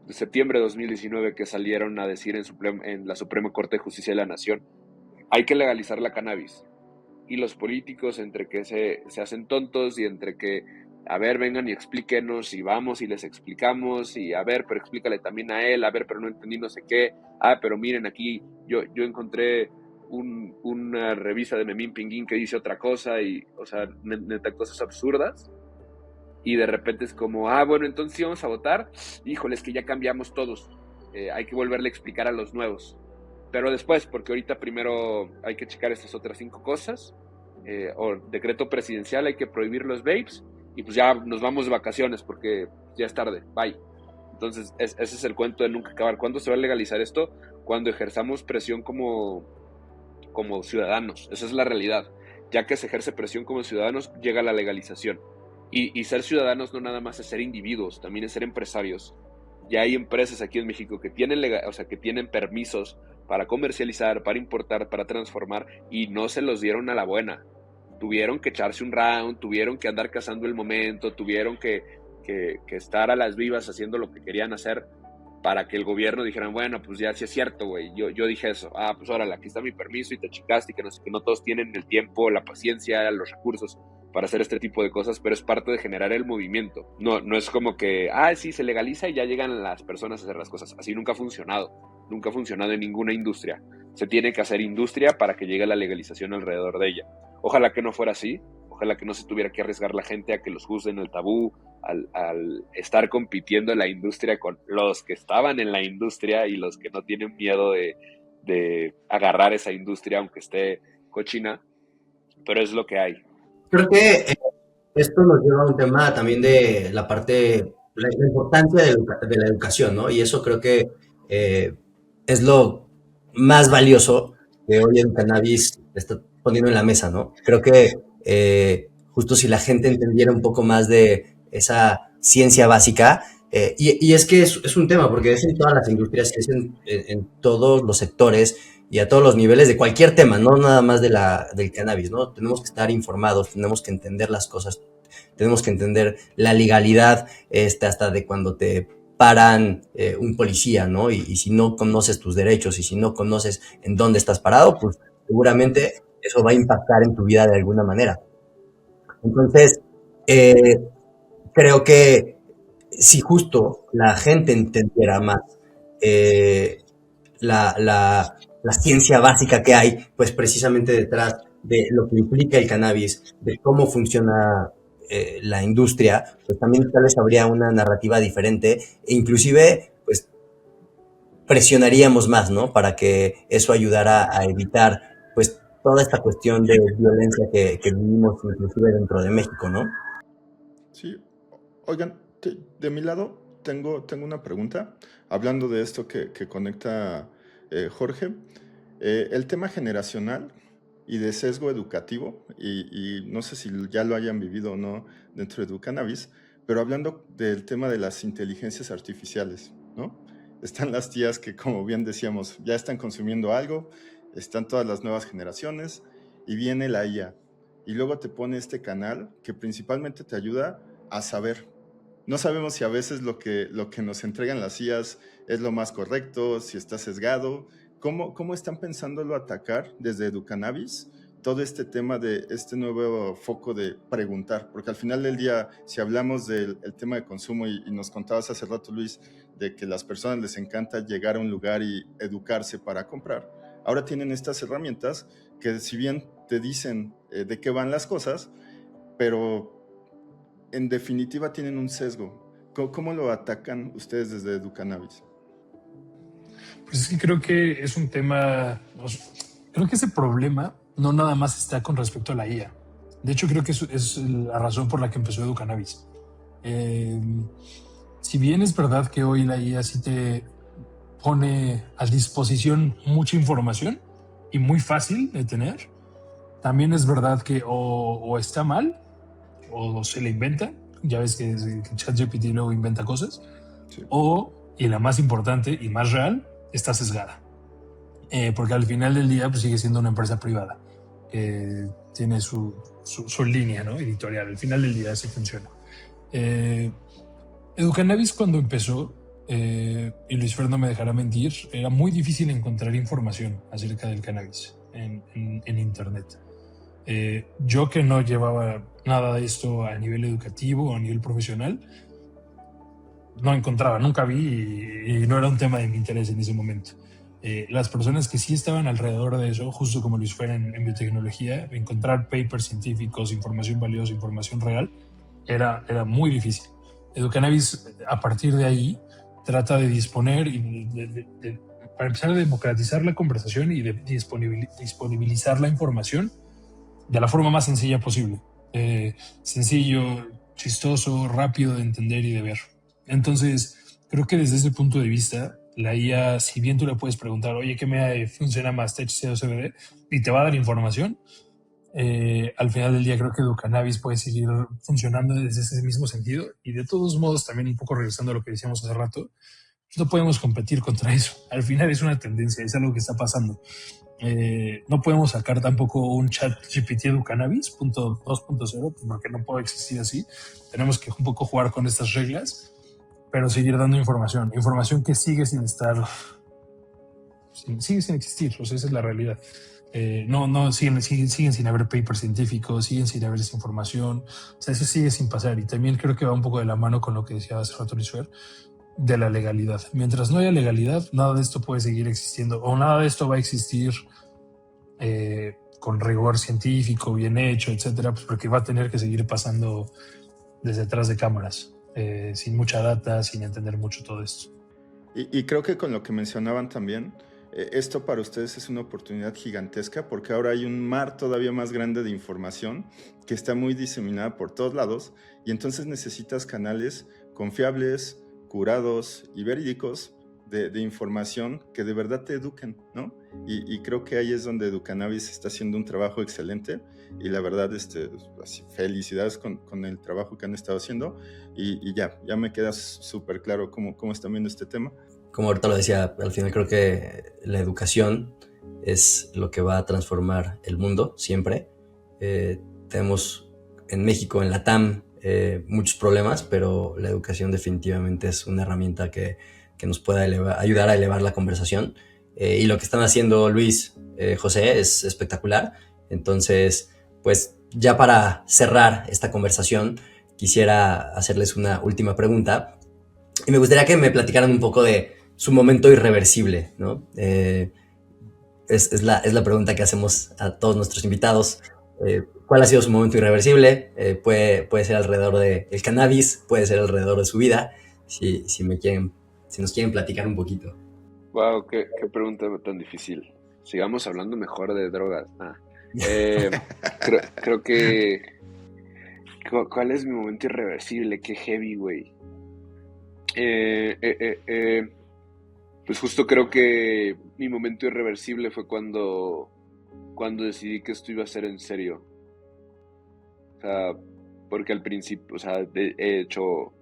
S4: de septiembre de 2019, que salieron a decir en la Suprema Corte de Justicia de la Nación, hay que legalizar la cannabis. Y los políticos, entre que se hacen tontos y entre que, a ver, vengan y explíquenos, y vamos y les explicamos, y a ver, pero explícale también a él, a ver, pero no entendí no sé qué, pero miren aquí, yo encontré una revista de Memín Pinguín que dice otra cosa, y, o sea, neta, cosas absurdas. Y de repente es como, bueno, entonces sí vamos a votar. Híjole, es que ya cambiamos todos. Hay que volverle a explicar a los nuevos. Pero después, porque ahorita primero hay que checar estas otras 5 cosas. O decreto presidencial, hay que prohibir los vapes. Y pues ya nos vamos de vacaciones porque ya es tarde. Bye. Entonces, ese es el cuento de nunca acabar. ¿Cuándo se va a legalizar esto? Cuando ejerzamos presión como ciudadanos. Esa es la realidad. Ya que se ejerce presión como ciudadanos, llega la legalización. Y ser ciudadanos no nada más es ser individuos, también es ser empresarios. Ya hay empresas aquí en México que tienen permisos para comercializar, para importar, para transformar, y no se los dieron a la buena. Tuvieron que echarse un round, tuvieron que andar cazando el momento, tuvieron que estar a las vivas haciendo lo que querían hacer para que el gobierno dijera, bueno, pues ya sí es cierto, güey, yo dije eso. Pues órale, aquí está mi permiso y te checaste, y que no todos tienen el tiempo, la paciencia, los recursos. para hacer este tipo de cosas, pero es parte de generar el movimiento. No es como que, sí, se legaliza y ya llegan las personas a hacer las cosas. Así nunca ha funcionado. Nunca ha funcionado en ninguna industria. Se tiene que hacer industria para que llegue la legalización alrededor de ella. Ojalá que no fuera así. Ojalá que no se tuviera que arriesgar la gente a que los juzguen el tabú, al estar compitiendo en la industria con los que estaban en la industria y los que no tienen miedo de agarrar esa industria aunque esté cochina. Pero es lo que hay.
S3: Creo que esto nos lleva a un tema también de la parte, la importancia de la educación, ¿no? Y eso creo que es lo más valioso que hoy el cannabis está poniendo en la mesa, ¿no? Creo que justo si la gente entendiera un poco más de esa ciencia básica, y es que es un tema, porque es en todas las industrias, es en todos los sectores y a todos los niveles de cualquier tema, no nada más del cannabis, ¿no? Tenemos que estar informados, tenemos que entender las cosas, tenemos que entender la legalidad, hasta de cuando te paran un policía, ¿no? Y si no conoces tus derechos y si no conoces en dónde estás parado, pues seguramente eso va a impactar en tu vida de alguna manera. Entonces, creo que si justo la gente entendiera más la ciencia básica que hay, pues precisamente detrás de lo que implica el cannabis, de cómo funciona la industria, pues también tal vez habría una narrativa diferente e inclusive pues presionaríamos más, ¿no? Para que eso ayudara a evitar pues toda esta cuestión de violencia que vivimos inclusive dentro de México, ¿no?
S2: Sí, oigan, de mi lado tengo una pregunta, hablando de esto que conecta Jorge, el tema generacional y de sesgo educativo, y no sé si ya lo hayan vivido o no dentro de Educannabis, pero hablando del tema de las inteligencias artificiales, ¿no? Están las tías que, como bien decíamos, ya están consumiendo algo, están todas las nuevas generaciones, y viene la IA, y luego te pone este canal que principalmente te ayuda a saber. No sabemos si a veces lo que nos entregan las IAs es lo más correcto, si está sesgado. ¿Cómo están pensándolo atacar desde Educannabis todo este tema de este nuevo foco de preguntar? Porque al final del día, si hablamos del tema de consumo y nos contabas hace rato, Luis, de que las personas les encanta llegar a un lugar y educarse para comprar, ahora tienen estas herramientas que si bien te dicen de qué van las cosas, pero en definitiva tienen un sesgo. ¿Cómo lo atacan ustedes desde Educannabis?
S1: Pues es que creo que es un tema, creo que ese problema no nada más está con respecto a la IA. De hecho, creo que es la razón por la que empezó Educannabis. Si bien es verdad que hoy la IA sí te pone a disposición mucha información y muy fácil de tener, también es verdad que o está mal o se le inventa. Ya ves que ChatGPT luego inventa cosas. Sí. Y la más importante y más real, está sesgada. Porque al final del día pues sigue siendo una empresa privada. Tiene su línea, ¿no? Editorial. Al final del día así funciona. Educannabis cuando empezó, y Luis Fer no me dejará mentir, era muy difícil encontrar información acerca del cannabis en internet. Yo que no llevaba nada de esto a nivel educativo o a nivel profesional, no encontraba, nunca vi y no era un tema de mi interés en ese momento. Las personas que sí estaban alrededor de eso, justo como Luis fuera en biotecnología, encontrar papers científicos, información valiosa, información real, era muy difícil. Educannabis, a partir de ahí, trata de disponer y para empezar a democratizar la conversación y de disponibilizar la información de la forma más sencilla posible. Sencillo, chistoso, rápido de entender y de ver. Entonces, creo que desde ese punto de vista, la IA, si bien tú le puedes preguntar, oye, ¿qué me funciona más, THC o CBD? Y te va a dar información. Al final del día creo que Educannabis puede seguir funcionando desde ese mismo sentido. Y de todos modos, también un poco regresando a lo que decíamos hace rato, no podemos competir contra eso. Al final es una tendencia, es algo que está pasando. No podemos sacar tampoco un ChatGPT Educannabis 2.0 porque no puede existir así. Tenemos que un poco jugar con estas reglas, pero seguir dando información que sigue sin estar, sigue sin existir. O sea, esa es la realidad. siguen sin haber papers científicos, siguen sin haber desinformación. O sea, eso sigue sin pasar. Y también creo que va un poco de la mano con lo que decía hace rato Luis Fer, de la legalidad. Mientras no haya legalidad, nada de esto puede seguir existiendo, o nada de esto va a existir con rigor científico, bien hecho, etcétera, pues porque va a tener que seguir pasando desde atrás de cámaras, sin mucha data, sin entender mucho todo esto.
S2: Y creo que con lo que mencionaban también, esto para ustedes es una oportunidad gigantesca porque ahora hay un mar todavía más grande de información que está muy diseminada por todos lados y entonces necesitas canales confiables, curados y verídicos de información que de verdad te eduquen, ¿no? Y creo que ahí es donde Educannabis está haciendo un trabajo excelente y la verdad, así, felicidades con el trabajo que han estado haciendo y ya me queda súper claro cómo están viendo este tema.
S3: Como ahorita lo decía, al final creo que la educación es lo que va a transformar el mundo siempre. Tenemos en México, en la TAM, muchos problemas, pero la educación definitivamente es una herramienta que nos pueda ayudar a elevar la conversación. Y lo que están haciendo Luis, José, es espectacular. Entonces, pues ya para cerrar esta conversación, quisiera hacerles una última pregunta. Y me gustaría que me platicaran un poco de su momento irreversible, ¿no? Es la pregunta que hacemos a todos nuestros invitados. ¿Cuál ha sido su momento irreversible? Puede ser alrededor del cannabis, puede ser alrededor de su vida. Si nos quieren platicar un poquito.
S4: Wow, qué pregunta tan difícil. Sigamos hablando mejor de drogas. Creo que... ¿Cuál es mi momento irreversible? Qué heavy, güey. Pues justo creo que mi momento irreversible fue cuando decidí que esto iba a ser en serio. O sea, porque al principio, o sea, he hecho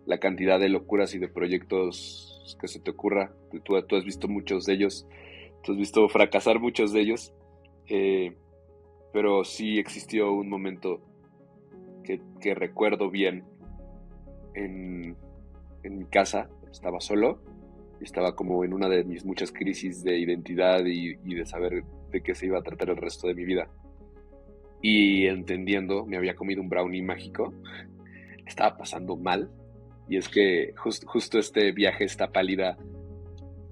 S4: la cantidad de locuras y de proyectos que se te ocurra. Tú has visto muchos de ellos, tú has visto fracasar muchos de ellos, pero sí existió un momento que recuerdo bien en mi casa. Estaba solo, estaba como en una de mis muchas crisis de identidad y de saber de qué se iba a tratar el resto de mi vida. Y entendiendo, me había comido un brownie mágico, estaba pasando mal. Y es que justo este viaje, esta pálida,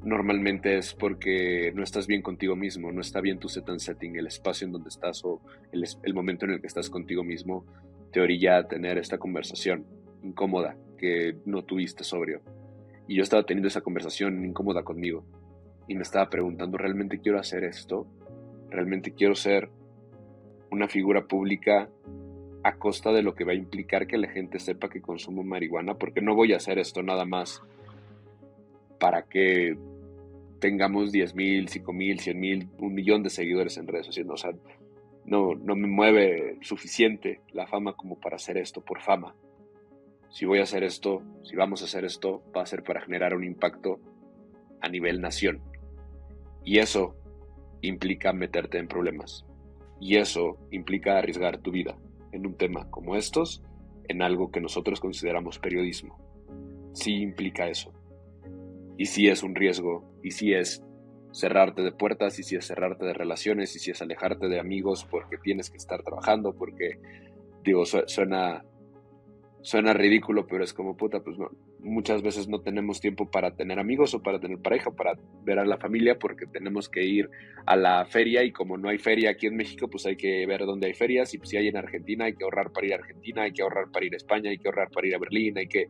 S4: normalmente es porque no estás bien contigo mismo, no está bien tu set and setting, el espacio en donde estás o el momento en el que estás contigo mismo te orilla a tener esta conversación incómoda que no tuviste sobrio. Y yo estaba teniendo esa conversación incómoda conmigo y me estaba preguntando, ¿realmente quiero hacer esto? ¿Realmente quiero ser una figura pública a costa de lo que va a implicar que la gente sepa que consumo marihuana? Porque no voy a hacer esto nada más para que tengamos 10,000, 5,000, 100,000, 1,000,000 de seguidores en redes sociales. O sea, no me mueve suficiente la fama como para hacer esto por fama. Si voy a hacer esto, si vamos a hacer esto, va a ser para generar un impacto a nivel nación. Y eso implica meterte en problemas. Y eso implica arriesgar tu vida en un tema como estos, en algo que nosotros consideramos periodismo. Sí implica eso. Y sí es un riesgo, y sí es cerrarte de puertas, y sí es cerrarte de relaciones, y sí es alejarte de amigos porque tienes que estar trabajando, porque, digo, suena ridículo, pero es como, puta, pues no, muchas veces no tenemos tiempo para tener amigos o para tener pareja, para ver a la familia, porque tenemos que ir a la feria, y como no hay feria aquí en México, pues hay que ver dónde hay ferias, y pues si hay en Argentina, hay que ahorrar para ir a Argentina, hay que ahorrar para ir a España, hay que ahorrar para ir a Berlín, hay que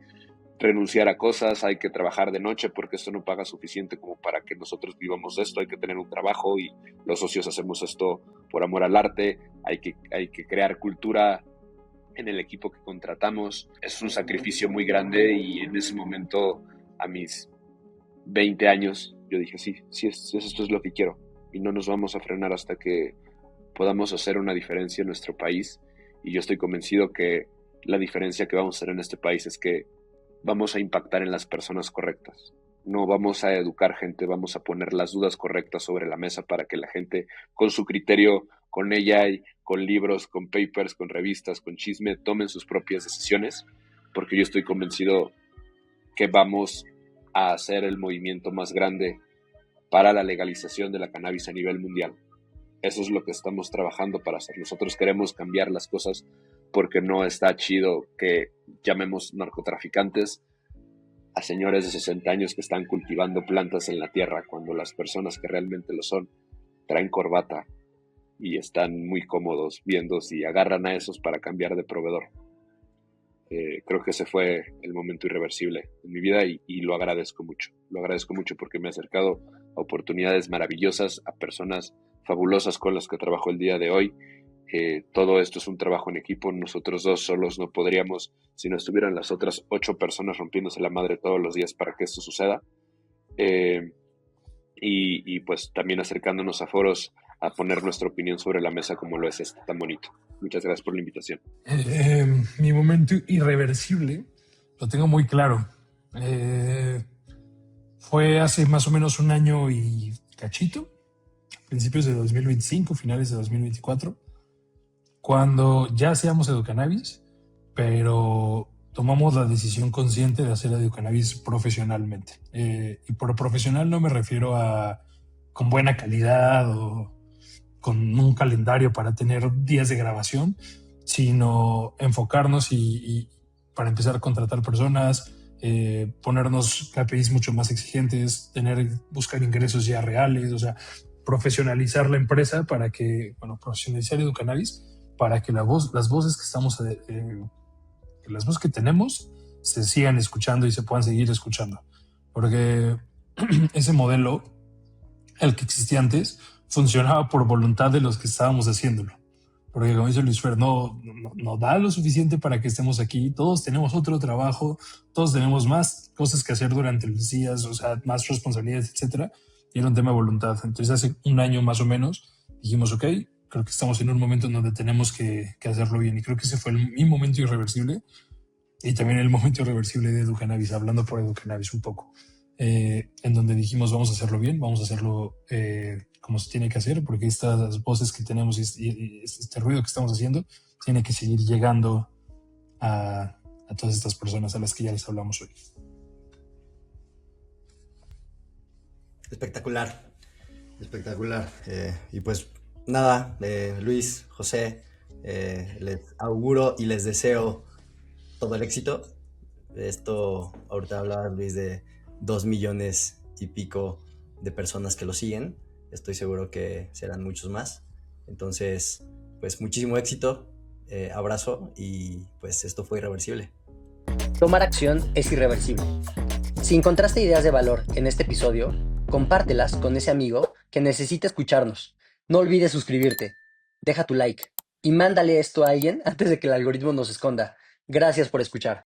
S4: renunciar a cosas, hay que trabajar de noche porque esto no paga suficiente como para que nosotros vivamos de esto, hay que tener un trabajo y los socios hacemos esto por amor al arte, hay que crear cultura en el equipo que contratamos. Es un sacrificio muy grande y en ese momento, a mis 20 años, yo dije, sí, esto es lo que quiero y no nos vamos a frenar hasta que podamos hacer una diferencia en nuestro país. Y yo estoy convencido que la diferencia que vamos a hacer en este país es que vamos a impactar en las personas correctas. No vamos a educar gente, vamos a poner las dudas correctas sobre la mesa para que la gente, con su criterio, con ella y con libros, con papers, con revistas, con chisme, tomen sus propias decisiones, porque yo estoy convencido que vamos a hacer el movimiento más grande para la legalización de la cannabis a nivel mundial. eso es lo que estamos trabajando para hacer. Nosotros queremos cambiar las cosas porque no está chido que llamemos narcotraficantes a señores de 60 años que están cultivando plantas en la tierra, cuando las personas que realmente lo son traen corbata y están muy cómodos viendo si agarran a esos para cambiar de proveedor. Creo que ese fue el momento irreversible en mi vida y lo agradezco mucho. Lo agradezco mucho porque me ha acercado a oportunidades maravillosas, a personas fabulosas con las que trabajo el día de hoy. Todo esto es un trabajo en equipo. Nosotros dos solos no podríamos, si no estuvieran las otras 8 personas rompiéndose la madre todos los días para que esto suceda. Y pues también acercándonos a foros a poner nuestra opinión sobre la mesa como lo es este tan bonito. Muchas gracias por la invitación.
S1: Mi momento irreversible lo tengo muy claro. Fue hace más o menos un año y cachito, principios de 2025, finales de 2024, cuando ya hacíamos Educannabis, pero tomamos la decisión consciente de hacer Educannabis profesionalmente. Y por profesional no me refiero a con buena calidad o con un calendario para tener días de grabación, sino enfocarnos y para empezar a contratar personas, ponernos KPIs mucho más exigentes, buscar ingresos ya reales, o sea, profesionalizar la empresa para que, profesionalizar Educannabis para que las voces que las voces que tenemos se sigan escuchando y se puedan seguir escuchando. Porque ese modelo, el que existía antes, funcionaba por voluntad de los que estábamos haciéndolo. Porque como dice Luis Fer, no da lo suficiente para que estemos aquí. Todos tenemos otro trabajo, todos tenemos más cosas que hacer durante los días, o sea, más responsabilidades, etcétera. Y era un tema de voluntad. Entonces hace un año más o menos dijimos, ok, creo que estamos en un momento en donde tenemos que hacerlo bien. Y creo que ese fue mi momento irreversible y también el momento irreversible de Educannabis, hablando por Educannabis un poco. En donde dijimos, vamos a hacerlo bien, vamos a hacerlo como se tiene que hacer, porque estas voces que tenemos y este ruido que estamos haciendo tiene que seguir llegando a todas estas personas a las que ya les hablamos hoy.
S3: Espectacular, espectacular. Y pues nada, Luis, José, les auguro y les deseo todo el éxito. Esto, ahorita hablaba Luis de 2 millones y pico de personas que lo siguen. Estoy seguro que serán muchos más. Entonces, pues muchísimo éxito, abrazo y pues esto fue Irreversible.
S5: Tomar acción es irreversible. Si encontraste ideas de valor en este episodio, compártelas con ese amigo que necesita escucharnos. No olvides suscribirte, deja tu like y mándale esto a alguien antes de que el algoritmo nos esconda. Gracias por escuchar.